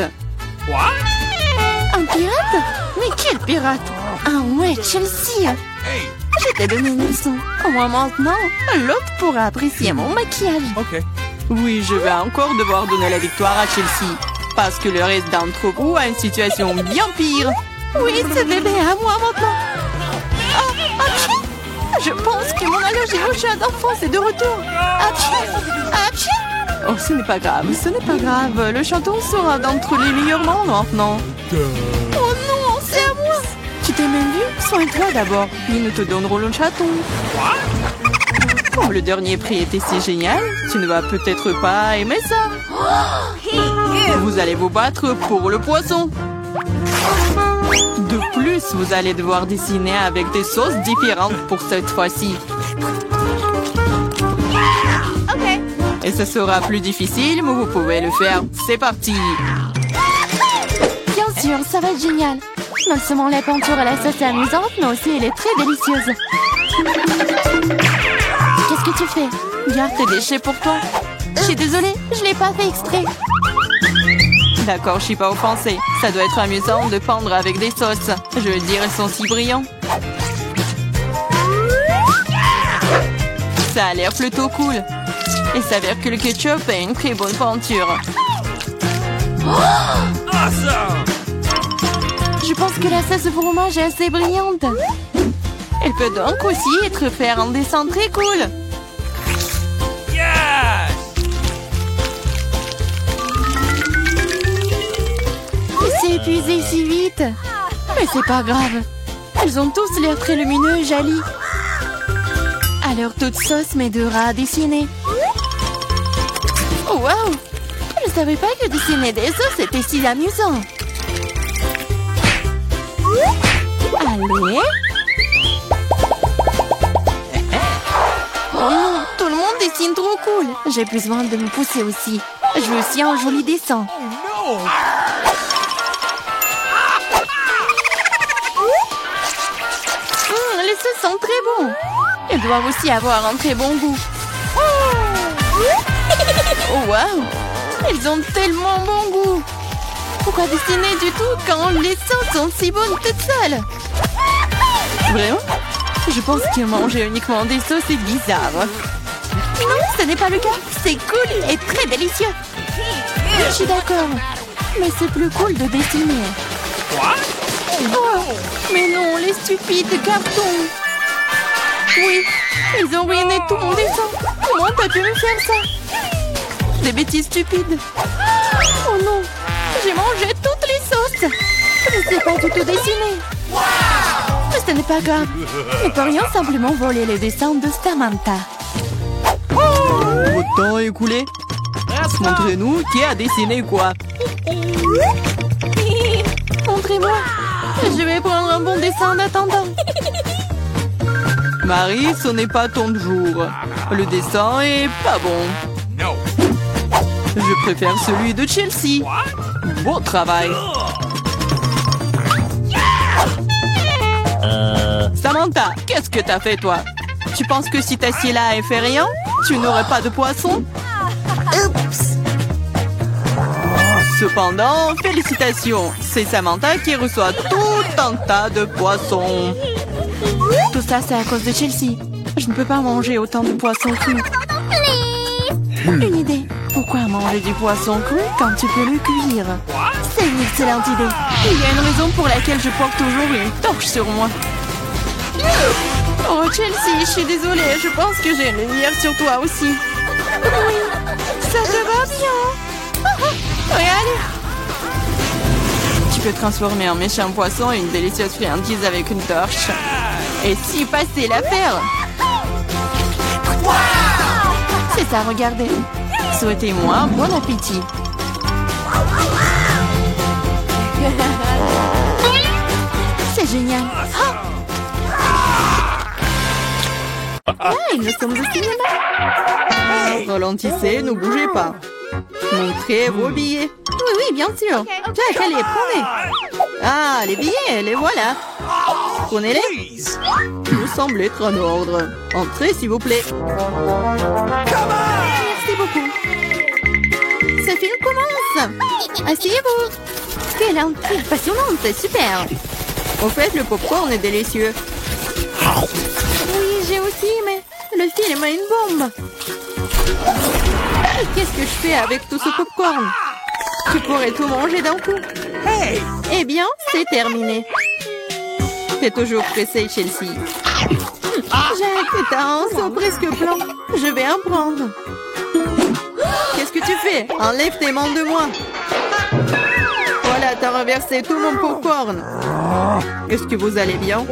S1: Un pirate? Mais quel pirate? Ah ouais, Chelsea. Je t'ai donné une leçon. Au moins maintenant, l'autre pourra apprécier mon maquillage.
S4: Oui, je vais encore devoir donner la victoire à Chelsea. Parce que le reste d'entre vous a une situation bien pire.
S3: Oui, ce bébé est à moi maintenant. Je pense que mon allergie au chat d'enfance est de retour.
S4: Oh, ce n'est pas grave, ce n'est pas grave. Le chaton sera d'entre les meilleurs membres maintenant.
S3: Oh non, c'est à moi.
S4: Tu t'es même vu? Soigne-toi d'abord, puis nous te donnerons le chaton. Oh, le dernier prix était si génial. Tu ne vas peut-être pas aimer ça. Vous allez vous battre pour le poisson. De plus, vous allez devoir dessiner avec des sauces différentes pour cette fois-ci.
S3: Ok.
S4: Et ce sera plus difficile, mais vous pouvez le faire. C'est parti.
S1: Bien sûr, ça va être génial. Non seulement la peinture à la sauce est amusante, mais aussi elle est très délicieuse. Qu'est-ce que tu fais?
S4: Garde tes déchets pour toi.
S1: Je suis désolée, je l'ai pas fait exprès.
S4: D'accord, je suis pas offensée. Ça doit être amusant de peindre avec des sauces. Je veux dire, elles sont si brillants. Ça a l'air plutôt cool. Il s'avère que le ketchup est une très bonne peinture.
S1: Je pense que la sauce au fromage est assez brillante.
S4: Elle peut donc aussi être faite en dessin très cool.
S1: C'est épuisé si vite. Mais c'est pas grave. Ils ont tous l'air très lumineux et jolis. Alors toute sauce m'aidera à dessiner. Oh, wow! Je savais pas que dessiner des sauces était si amusant. Allez. Oh non, tout le monde dessine trop cool. J'ai besoin de me pousser aussi. Je veux aussi un joli dessin. Les sauces sont très bons. Ils doivent aussi avoir un très bon goût. Oh wow! Ils ont tellement bon goût. Pourquoi dessiner du tout quand les sauces sont si bonnes toutes seules?
S4: Vraiment? Je pense que manger uniquement des sauces est bizarre.
S1: Non, ce n'est pas le cas. C'est cool et très délicieux. Je suis d'accord. Mais c'est plus cool de dessiner.
S4: Oh, mais non, les stupides cartons. Oui, ils ont ruiné tout mon dessin. Comment t'as pu me faire ça? Des bêtises stupides.
S1: Oh non, j'ai mangé toutes les sauces. Je ne sais pas du tout dessiner. Mais ce n'est pas grave. Nous pourrions simplement voler les dessins de Samantha.
S4: Votre temps est écoulé. Montrez-nous qui a dessiné quoi.
S1: Montrez-moi. Je vais prendre un bon dessin en attendant.
S4: Marie, ce n'est pas ton jour. Le dessin est pas bon. Je préfère celui de Chelsea. Bon travail. Samantha, qu'est-ce que t'as fait, toi? Tu penses que si t'assieds là et fais rien, tu n'aurais pas de poisson?
S1: Oups.
S4: Cependant, félicitations. C'est Samantha qui reçoit tout un tas de poissons.
S1: Tout ça, c'est à cause de Chelsea. Je ne peux pas manger autant de poissons crus. Une idée.
S4: Pourquoi manger du poisson cru quand tu peux le cuire?
S1: C'est une excellente idée.
S4: Il y a une raison pour laquelle je porte toujours une torche sur moi. Oh, Chelsea, je suis désolée. Je pense que j'ai une lumière sur toi aussi.
S1: Oui, ça te va bien.
S4: Regarde. Tu peux transformer un méchant poisson en une délicieuse friandise avec une torche. Et si passer l'affaire?
S1: C'est ça, regardez.
S4: Souhaitez-moi bon appétit.
S1: C'est génial. Hey, nous sommes au cinéma.
S4: Ralentissez, ne bougez pas. Montrez vos billets. Oui, bien sûr. Tiens, allez, prenez. Ah, les billets, les voilà. Prenez-les. Vous semblez être en ordre. Entrez, s'il vous plaît.
S1: Merci beaucoup. Ce film commence. Asseyez-vous. Quelle intrigue passionnante, c'est super.
S4: Au fait, le popcorn est délicieux.
S1: Oui, j'ai aussi, mais le film a une bombe.
S4: Et qu'est-ce que je fais avec tout ce popcorn? Tu pourrais tout manger d'un coup. Eh bien, c'est terminé. T'es toujours pressée, Chelsea. Jack, t'as un seau presque plein. Je vais en prendre. Qu'est-ce que tu fais? Enlève tes mains de moi. Voilà, t'as renversé tout mon popcorn. Est-ce que vous allez bien?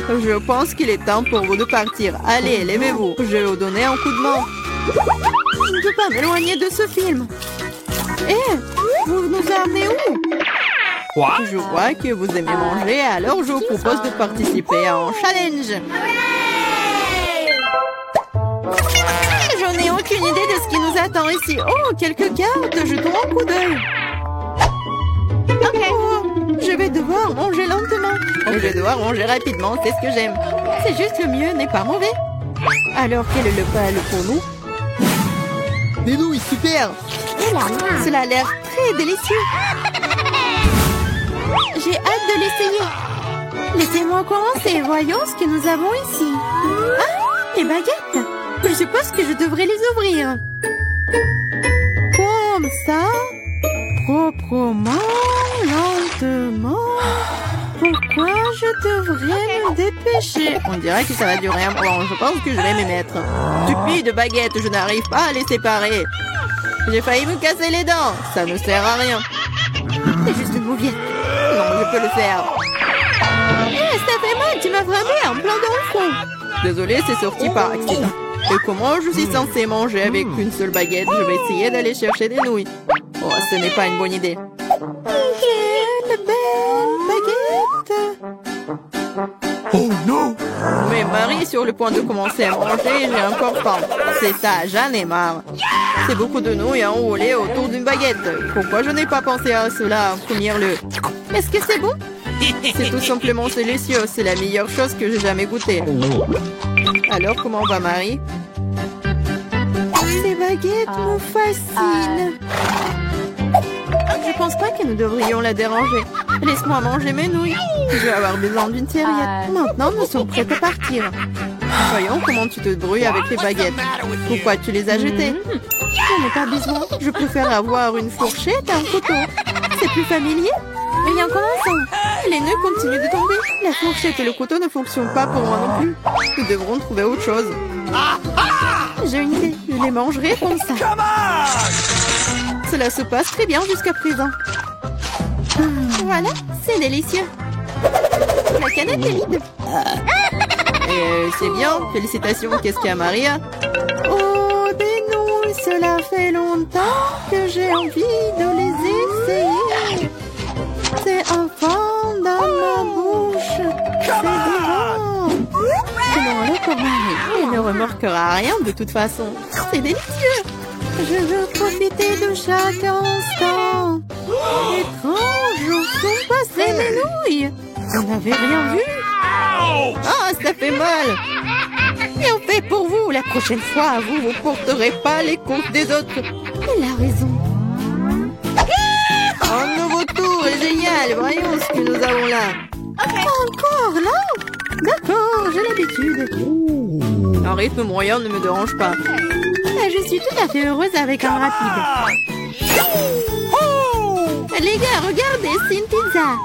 S4: Je pense qu'il est temps pour vous de partir. Allez, levez-vous. Je vais vous donner un coup de main. Je ne peux pas m'éloigner de ce film. Vous nous amenez où? Je vois que vous aimez manger, alors je vous propose de participer à un challenge. Je n'ai aucune idée de ce qui nous attend ici. Oh, quelques cartes, jetons un coup d'œil. Oh, je vais devoir manger lentement. Je vais devoir manger rapidement, c'est ce que j'aime. C'est juste le mieux n'est pas mauvais. Alors, quel est le pal pour nous? Des nouilles, super! Cela a l'air très délicieux. J'ai hâte de l'essayer. Laissez-moi commencer. Voyons ce que nous avons ici. Ah, les baguettes. Je suppose que je devrais les ouvrir. Comme ça. Proprement, lentement. Pourquoi je devrais me dépêcher? On dirait que ça va durer un moment. Je pense que je vais m'y mettre. Stupide baguette, je n'arrive pas à les séparer. J'ai failli me casser les dents. Ça ne sert à rien. C'est juste une mouviette. Non, je peux le faire. Ça fait mal, tu m'as frappé en plein dans le front. Désolée, c'est sorti par accident. Et comment je suis censée manger avec une seule baguette? Je vais essayer d'aller chercher des nouilles. Oh, ce n'est pas une bonne idée. Quelle belle baguette!
S5: Oh non!
S4: Mais Marie est sur le point de commencer à manger et j'ai encore faim. C'est ça, j'en ai marre. C'est beaucoup de nouilles enroulées autour d'une baguette. Pourquoi je n'ai pas pensé à cela en premier lieu? Est-ce que c'est bon? C'est tout simplement délicieux. C'est la meilleure chose que j'ai jamais goûtée. Alors, comment va Marie? Ces baguettes me fascinent. Je pense pas que nous devrions la déranger. Laisse-moi manger mes nouilles. Je vais avoir besoin d'une serviette. Maintenant, nous sommes prêts à partir. Voyons comment tu te débrouilles avec les baguettes. Pourquoi tu les as jetées? J'en ai pas besoin. Je préfère avoir une fourchette et un couteau. C'est plus familier. Rien commençons. Les nœuds continuent de tomber. La fourchette et le couteau ne fonctionnent pas pour moi non plus. Nous devrons trouver autre chose. J'ai une idée. Je les mangerai comme ça. Cela se passe très bien jusqu'à présent. Voilà, c'est délicieux. La canette est vide. C'est bien. Félicitations. Qu'est-ce qu'il y a, Maria? Oh, des nouilles. Cela fait longtemps que j'ai envie de les essayer. C'est un fond dans ma bouche. C'est divin. Comment alors pour Marie? Elle ne remarquera rien de toute façon. C'est délicieux. Je veux profiter de chaque instant. Étrange, où sont passées mes nouilles? Vous n'avez rien vu? Ah, ça fait mal. Bien fait pour vous. La prochaine fois, vous ne porterez pas les comptes des autres. Elle a raison. Un nouveau tour est génial. Voyons ce que nous avons là. Encore là? D'accord, j'ai l'habitude. Un rythme moyen ne me dérange pas. Je suis tout à fait heureuse avec un rapide. Les gars, regardez, c'est une pizza.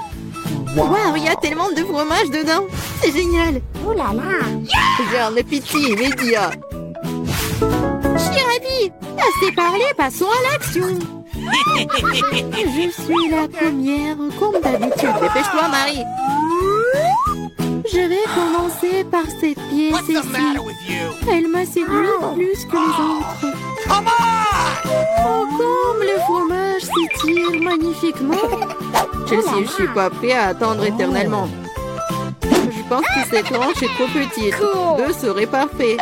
S4: Waouh, il y a tellement de fromage dedans. C'est génial. Oh là là. J'ai un appétit immédiat. Je suis ravie. Assez parlé, passons à l'action. Je suis la première, comme d'habitude. Dépêche-toi, Marie. Je vais commencer par cette pièce ici. Elle m'a séduit plus que les autres. Oh, comme le fromage s'étire magnifiquement. Chelsea, je suis pas prêt à attendre éternellement. Je pense que cette tranche est trop petite. 2 serait parfait.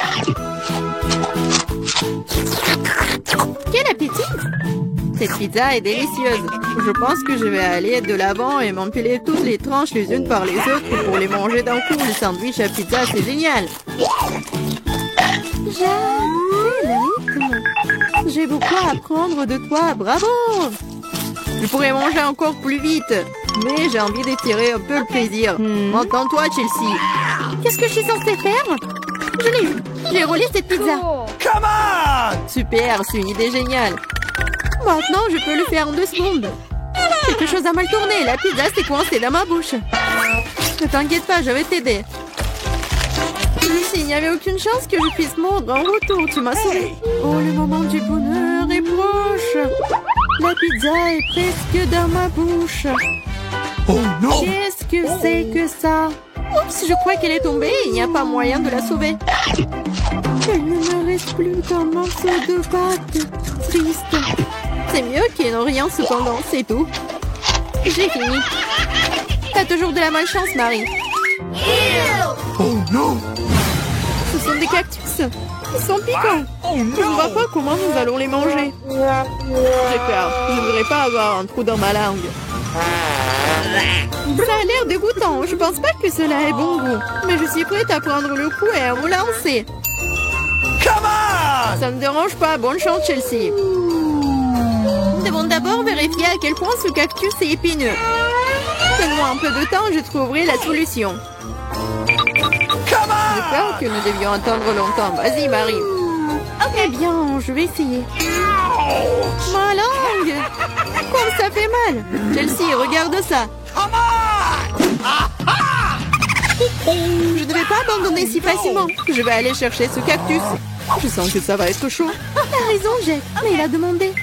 S4: Quel appétit! Cette pizza est délicieuse. Je pense que je vais aller de l'avant et m'empiler toutes les tranches les unes par les autres pour les manger d'un coup. Le sandwich à pizza, c'est génial. J'adore le rythme. J'ai beaucoup à apprendre de toi. Bravo! Je pourrais manger encore plus vite, mais j'ai envie d'étirer un peu le plaisir. Entends-toi, Chelsea. Qu'est-ce que je suis censée faire?
S1: Je l'ai eu. J'ai roulé cette pizza.
S2: Come on!
S4: Super, c'est une idée géniale. Maintenant, je peux le faire en 2 secondes. Quelque chose a mal tourné. La pizza s'est coincée dans ma bouche. Ne t'inquiète pas, je vais t'aider. Lucie, il n'y avait aucune chance que je puisse mordre en retour. Tu m'as sauvé. Oh, le moment du bonheur est proche. La pizza est presque dans ma bouche.
S2: Oh non!
S4: Qu'est-ce que c'est que ça? Oups, je crois qu'elle est tombée. Il n'y a pas moyen de la sauver. Il ne me reste plus qu'un morceau de pâte. Triste. C'est mieux qu'il n'y ait rien cependant, c'est tout. J'ai fini. T'as toujours de la malchance, Marie.
S2: Oh non!
S4: Ce sont des cactus. Ils sont piquants. Je ne vois pas comment nous allons les manger. J'ai peur. Je ne voudrais pas avoir un trou dans ma langue. Ça a l'air dégoûtant. Je pense pas que cela ait bon goût. Mais je suis prête à prendre le coup et à vous lancer.
S2: Come on!
S4: Ça ne me dérange pas. Bonne chance, Chelsea. Nous devons d'abord vérifier à quel point ce cactus est épineux. Donne-moi un peu de temps, je trouverai la solution. J'ai peur que nous devions attendre longtemps. Vas-y, Marie. Eh bien, je vais essayer. Ma langue! Comme ça fait mal! Chelsea, regarde ça! Je ne vais pas abandonner si facilement. Je vais aller chercher ce cactus. Je sens que ça va être chaud. T'as raison, Jack. Mais il a demandé.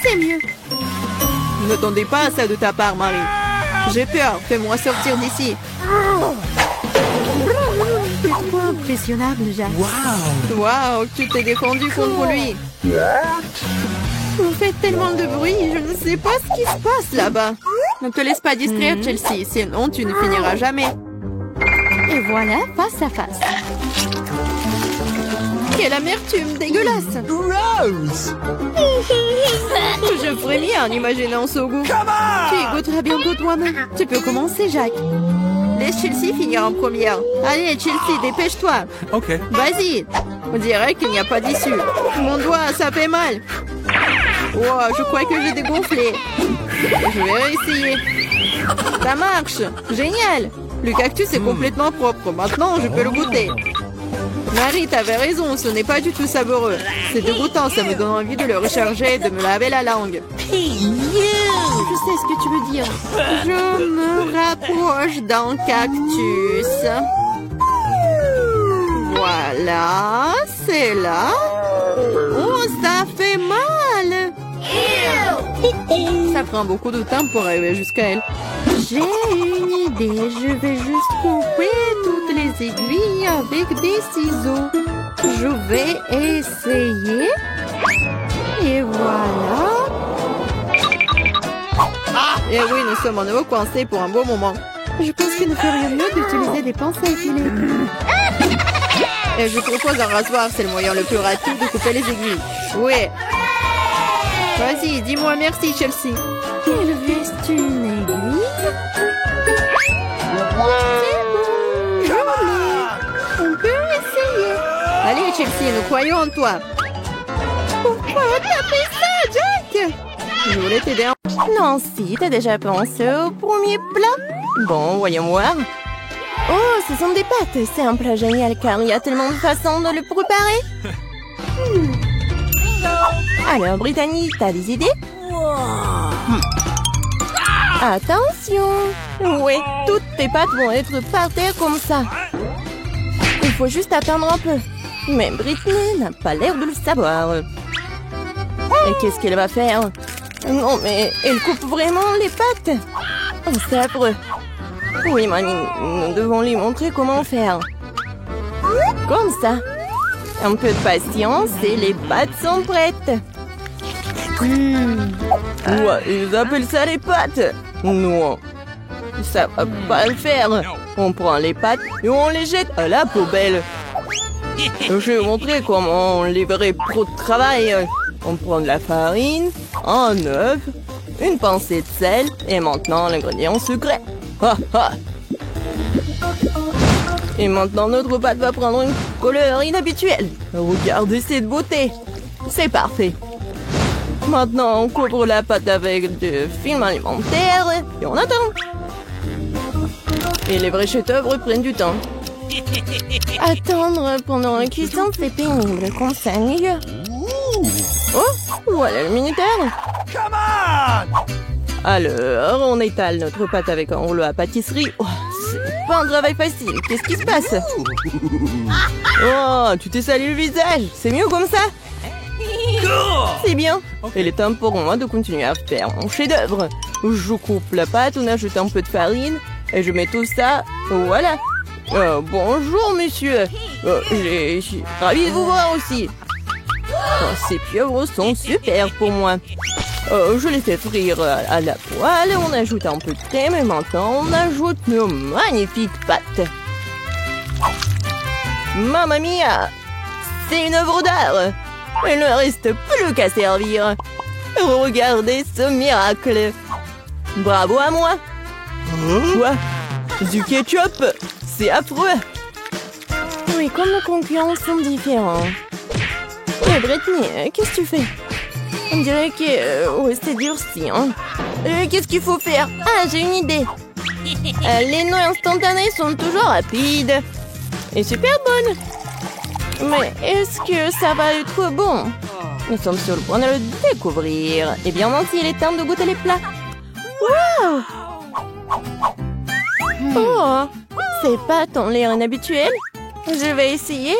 S4: C'est mieux. Ne t'attendais pas à ça de ta part, Marie. J'ai peur. Fais-moi sortir d'ici. C'est trop impressionnable, Jack. Waouh, tu t'es défendu contre lui. Vous faites tellement de bruit, je ne sais pas ce qui se passe là-bas. Ne te laisse pas distraire, Chelsea, sinon tu ne finiras jamais. Et voilà, face à face. Quelle amertume dégueulasse.
S2: Gross!
S4: Je frémis en imaginant ce goût. Tu y goûteras bientôt toi-même. Tu peux commencer, Jack. Laisse Chelsea finir en première. Allez, Chelsea, dépêche-toi.
S2: Ok.
S4: Vas-y. On dirait qu'il n'y a pas d'issue. Mon doigt, ça fait mal. Wow, je crois que j'ai dégonflé. Je vais réessayer. Ça marche. Génial. Le cactus est complètement propre. Maintenant, je peux le goûter. Marie, t'avais raison. Ce n'est pas du tout savoureux. C'est dégoûtant. Ça me donne envie de le recharger et de me laver la langue. Je sais ce que tu veux dire. Je me rapproche d'un cactus. Voilà, c'est là. Oh, ça fait mal. Ça prend beaucoup de temps pour arriver jusqu'à elle. J'ai une idée. Je vais juste couper toutes les aiguilles avec des ciseaux. Je vais essayer. Et voilà. Et oui, nous sommes en nouveau coincés pour un beau moment. Je pense qu'il ne ferait mieux d'utiliser des pinces à épiler. Et je propose un rasoir, c'est le moyen le plus rapide de couper les aiguilles. Oui. Vas-y, dis-moi merci, Chelsea. Il reste une aiguille. C'est bon, joli. On peut essayer. Allez, Chelsea, nous croyons en toi. Pourquoi t'as fait ça, Jack? Je voulais t'aider.
S1: Non, si, t'as déjà pensé au premier plat? Bon, voyons voir. Oh, ce sont des pâtes. C'est un plat génial car il y a tellement de façons de le préparer. Alors, Brittany, t'as des idées? Attention! Ouais, toutes tes pâtes vont être par terre comme ça. Il faut juste attendre un peu. Mais Brittany n'a pas l'air de le savoir. Et qu'est-ce qu'elle va faire? Non, mais elle coupe vraiment les pâtes. Oh, c'est affreux. Oui, mamie, nous devons lui montrer comment faire. Comme ça. Un peu de patience et les pâtes sont prêtes. Ouais, ils appellent ça les pâtes. Non, ça va pas le faire. On prend les pâtes et on les jette à la poubelle. Je vais vous montrer comment on livrait trop de travail. On prend de la farine, un œuf, une pincée de sel et maintenant l'ingrédient secret. Ha, ha. Et maintenant notre pâte va prendre une couleur inhabituelle. Regardez cette beauté. C'est parfait. Maintenant on couvre la pâte avec du film alimentaire et on attend. Et les vrais chefs-d'œuvre prennent du temps. Attendre pendant la cuisson, c'est pénible, conseille. Oh, voilà le minuteur.
S2: Come on!
S1: Alors, on étale notre pâte avec un rouleau à pâtisserie. Oh, c'est pas un travail facile. Qu'est-ce qui se passe? Oh, tu t'es sali le visage. C'est mieux comme ça? C'est bien. Il est temps pour moi de continuer à faire mon chef-d'œuvre. Je coupe la pâte, on ajoute un peu de farine et je mets tout ça. Voilà. Bonjour, monsieur. Je suis ravie de vous voir aussi. Oh, ces pieuvres sont super pour moi. Je les fais frire à la poêle. On ajoute un peu de crème et maintenant on ajoute nos magnifiques pâtes. Mamma mia! C'est une œuvre d'art. Il ne reste plus qu'à servir. Regardez ce miracle. Bravo à moi. Quoi? Du ketchup? C'est affreux. Oui, comme nos concurrents sont différents. Hey, Brittany, qu'est-ce que tu fais? On dirait que c'est durci. Hein? Qu'est-ce qu'il faut faire? Ah, j'ai une idée. Les noix instantanées sont toujours rapides et super bonnes. Mais est-ce que ça va être bon? Nous sommes sur le point de le découvrir. Et bien ainsi, il est temps de goûter les plats. Wow! Oh, ces pâtes ont l'air inhabituelles. Je vais essayer.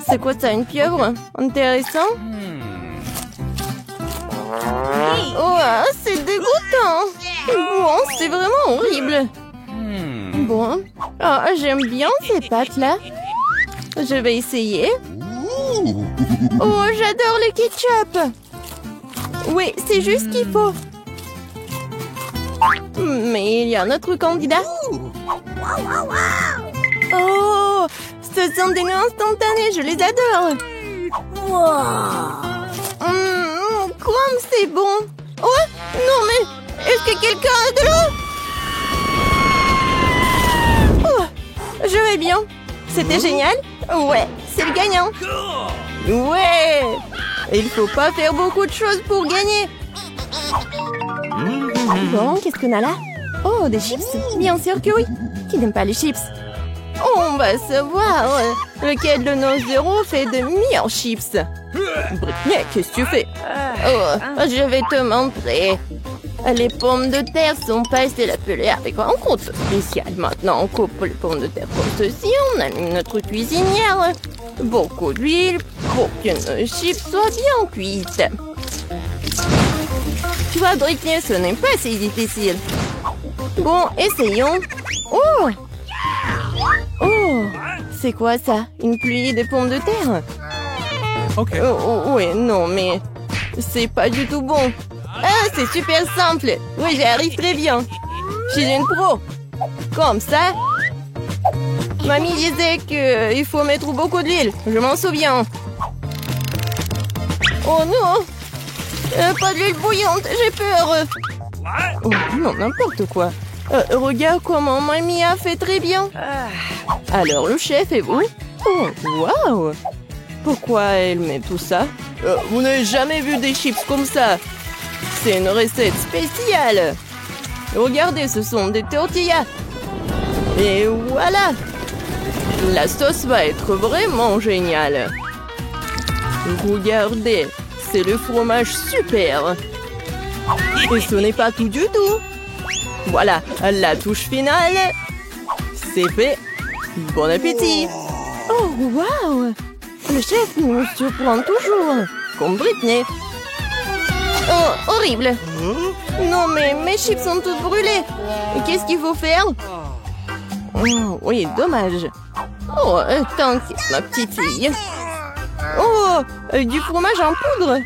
S1: C'est quoi ça, une pieuvre? Intéressant. Oh, c'est dégoûtant. Bon, c'est vraiment horrible. Bon, j'aime bien ces pâtes-là. Je vais essayer. Oh, j'adore le ketchup. Oui, c'est juste ce qu'il faut. Mais il y a un autre candidat. Oh, ce sont des noix instantanées, je les adore. Comme c'est bon. Oh, non mais, est-ce que quelqu'un a de l'eau? Oh, je vais bien. C'était génial. Ouais, c'est le gagnant. Ouais. Il faut pas faire beaucoup de choses pour gagner. Bon, qu'est-ce qu'on a là? Oh, des chips? Bien sûr que oui. Qui n'aime pas les chips? On va savoir lequel de nos héros fait de meilleurs chips. Brittany, qu'est-ce que tu fais? Oh, je vais te montrer. Les pommes de terre sont passées la pelée avec un croûte spécial. Maintenant, on coupe les pommes de terre comme ceci. On allume notre cuisinière. Beaucoup d'huile pour que nos chips soient bien cuites. Tu vois, Brittany, ce n'est pas si difficile. Bon, essayons. Oh! Oh! C'est quoi ça? Une pluie de pommes de terre?
S2: Ok.
S1: Oui, non, mais c'est pas du tout bon. Ah, c'est super simple. Oui, j'y arrive très bien. Je suis une pro. Comme ça. Mamie disait qu'il faut mettre beaucoup d'huile. Je m'en souviens. Oh non! Pas d'huile bouillante, j'ai peur. Oh non, n'importe quoi. Regarde comment Mamie a fait très bien. Alors, le chef et vous? Oh, waouh! Pourquoi elle met tout ça? Vous n'avez jamais vu des chips comme ça? C'est une recette spéciale. Regardez, ce sont des tortillas. Et voilà. La sauce va être vraiment géniale. Regardez, c'est le fromage super. Et ce n'est pas tout du tout. Voilà, la touche finale. C'est fait. Bon appétit. Oh, waouh! Le chef nous surprend toujours. Comme Brittany. Oh, horrible. Non, mais mes chips sont toutes brûlées. Qu'est-ce qu'il faut faire? Oh, oui, dommage. Oh, t'inquiète, ma petite fille. Oh, du fromage en poudre.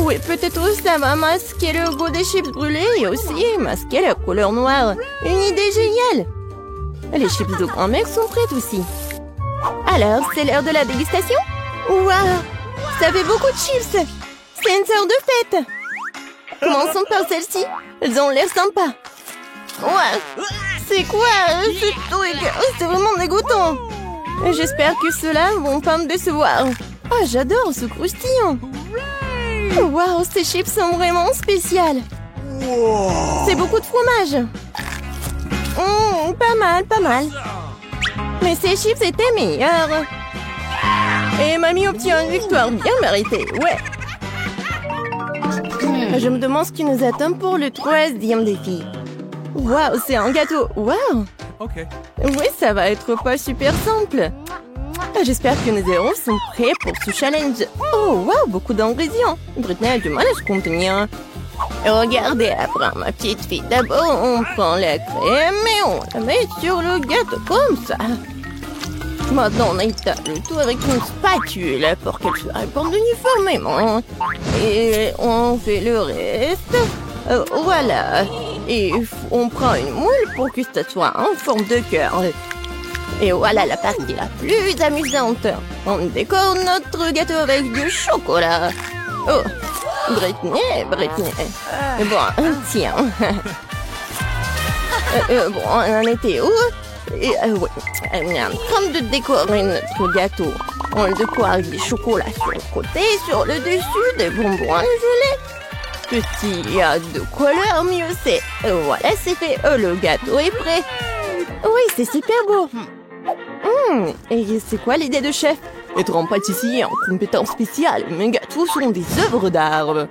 S1: Oui, peut-être ça va masquer le goût des chips brûlés et aussi masquer la couleur noire. Une idée géniale. Les chips de grand-mère sont prêtes aussi. Alors, c'est l'heure de la dégustation? Waouh, ça fait beaucoup de chips. C'est une sorte de fête. Commençons par celle-ci. Elles ont l'air sympas. Ouais, c'est quoi ce truc? C'est vraiment dégoûtant. J'espère que ceux-là vont pas me décevoir. Oh, j'adore ce croustillant. Waouh, ces chips sont vraiment spéciales. C'est beaucoup de fromage. Pas mal, pas mal. Mais ces chips étaient meilleurs. Et mamie obtient une victoire bien méritée, ouais. Je me demande ce qui nous attend pour le 3e défi. Waouh, c'est un gâteau. Waouh.
S2: Ok.
S1: Oui, ça va être pas super simple. J'espère que nos héros sont prêts pour ce challenge. Oh, waouh, beaucoup d'ingrédients. Britney a du mal à se contenir. Regardez, après ma petite fille. D'abord, on prend la crème et on la met sur le gâteau comme ça. Maintenant, on étale le tout avec une spatule pour qu'elle se répande uniformément. Et on fait le reste. Voilà. Et on prend une moule pour que ça soit en forme de cœur. Et voilà la partie la plus amusante. On décore notre gâteau avec du chocolat. Oh, Britney. Bon, tiens. Bon, on en était où? Oui, on est en train de décorer notre gâteau. On le décore avec des chocolats sur le côté, sur le dessus, des bonbons à gelée. Plus il y a de couleurs, mieux c'est. Voilà, c'est fait. Le gâteau est prêt. Oui, c'est super beau. Et c'est quoi l'idée de chef? Être un pâtissier en compétence spéciale. Mes gâteaux sont des œuvres d'art.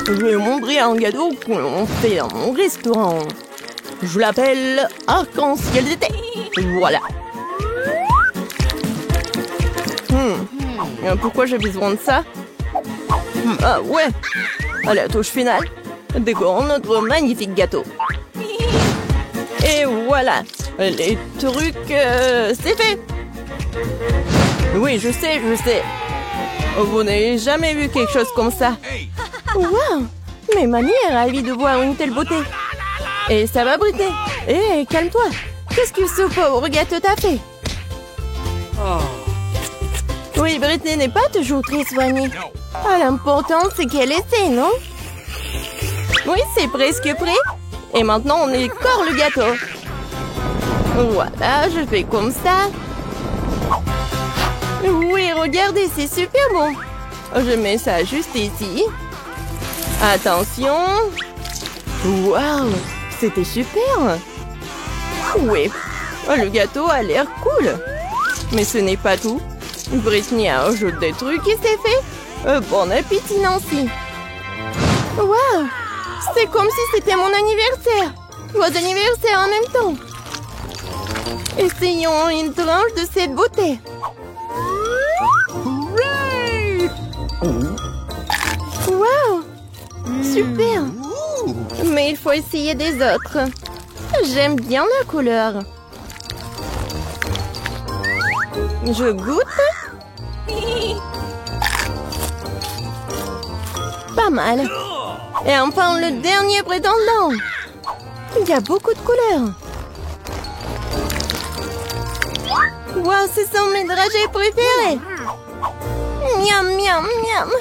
S1: Je vais montrer un gâteau qu'on fait dans mon restaurant. Je l'appelle arc-en-ciel d'été. Voilà. Pourquoi j'ai besoin de ça? Ah ouais. À la touche finale, décorons notre magnifique gâteau. Et voilà. Les trucs, c'est fait. Oui, je sais. Vous n'avez jamais vu quelque chose comme ça. Waouh. Mais mamie est ravie de voir une telle beauté. Et ça va, Britney? Hé, calme-toi. Qu'est-ce que ce pauvre gâteau t'a fait? Oui, Britney n'est pas toujours très soignée. L'important, c'est qu'elle essaie, non? Oui, c'est presque prêt. Et maintenant, on décore le gâteau. Voilà, je fais comme ça. Oui, regardez, c'est super bon. Je mets ça juste ici. Attention. Waouh, c'était super. Oui, le gâteau a l'air cool. Mais ce n'est pas tout. Britney a ajouté des trucs et c'est fait. Bon appétit, Nancy. Waouh, c'est comme si c'était mon anniversaire. Vos anniversaires en même temps. Essayons une tranche de cette beauté. Waouh, super. Mais il faut essayer des autres. J'aime bien la couleur. Je goûte. Pas mal. Et enfin, le dernier prétendant. Il y a beaucoup de couleurs. Wow, ce sont mes dragées préférées. Miam, miam, miam.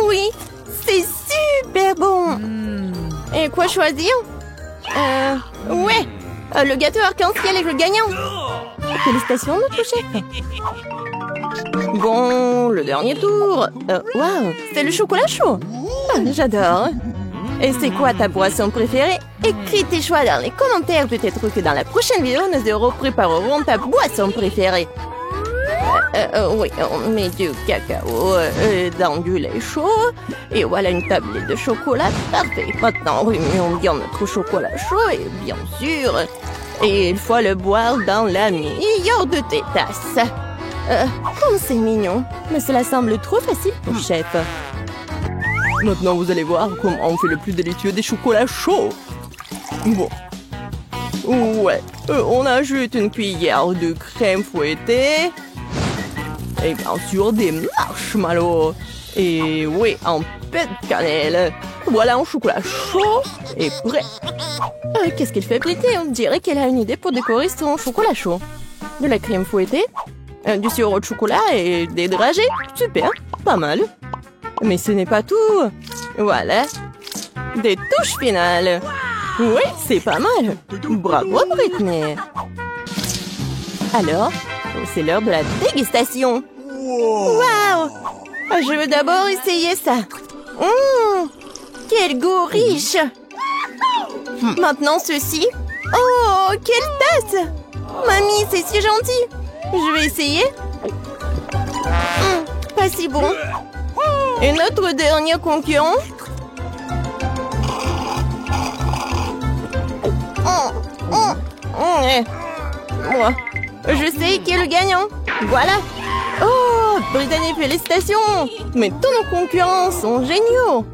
S1: Oui, c'est super bon. Et quoi choisir? Ouais, le gâteau arc-en-ciel est le gagnant. Félicitations, notre chef. Bon, le dernier tour. Waouh, c'est le chocolat chaud. J'adore. Et c'est quoi ta boisson préférée? Écris tes choix dans les commentaires. Peut-être que dans la prochaine vidéo, nos héros prépareront ta boisson préférée. Oui, on met du cacao dans du lait chaud. Et voilà une tablette de chocolat. Parfait. Maintenant, remuons bien notre chocolat chaud. Et bien sûr, et il faut le boire dans la meilleure de tes tasses. Comme c'est mignon. Mais cela semble trop facile pour chef. Maintenant, vous allez voir comment on fait le plus délicieux des chocolats chauds. Bon. Ouais. On ajoute une cuillère de crème fouettée. Et bien sûr, des marshmallows. Et oui, un peu de cannelle. Voilà un chocolat chaud et prêt. Qu'est-ce qu'elle fait, Britney? On dirait qu'elle a une idée pour décorer son chocolat chaud. De la crème fouettée, du sirop de chocolat et des dragées. Super, pas mal. Mais ce n'est pas tout. Voilà. Des touches finales. Oui, c'est pas mal. Bravo, Britney. Alors, c'est l'heure de la dégustation. Waouh! Je veux d'abord essayer ça. Quel goût riche! Maintenant ceci. Oh, quelle tasse! Mamie, c'est si gentil. Je vais essayer. Pas si bon. Et notre dernier concurrent? Moi, je sais qui est le gagnant. Voilà. Oh, Brittany, félicitations. Mais tous nos concurrents sont géniaux.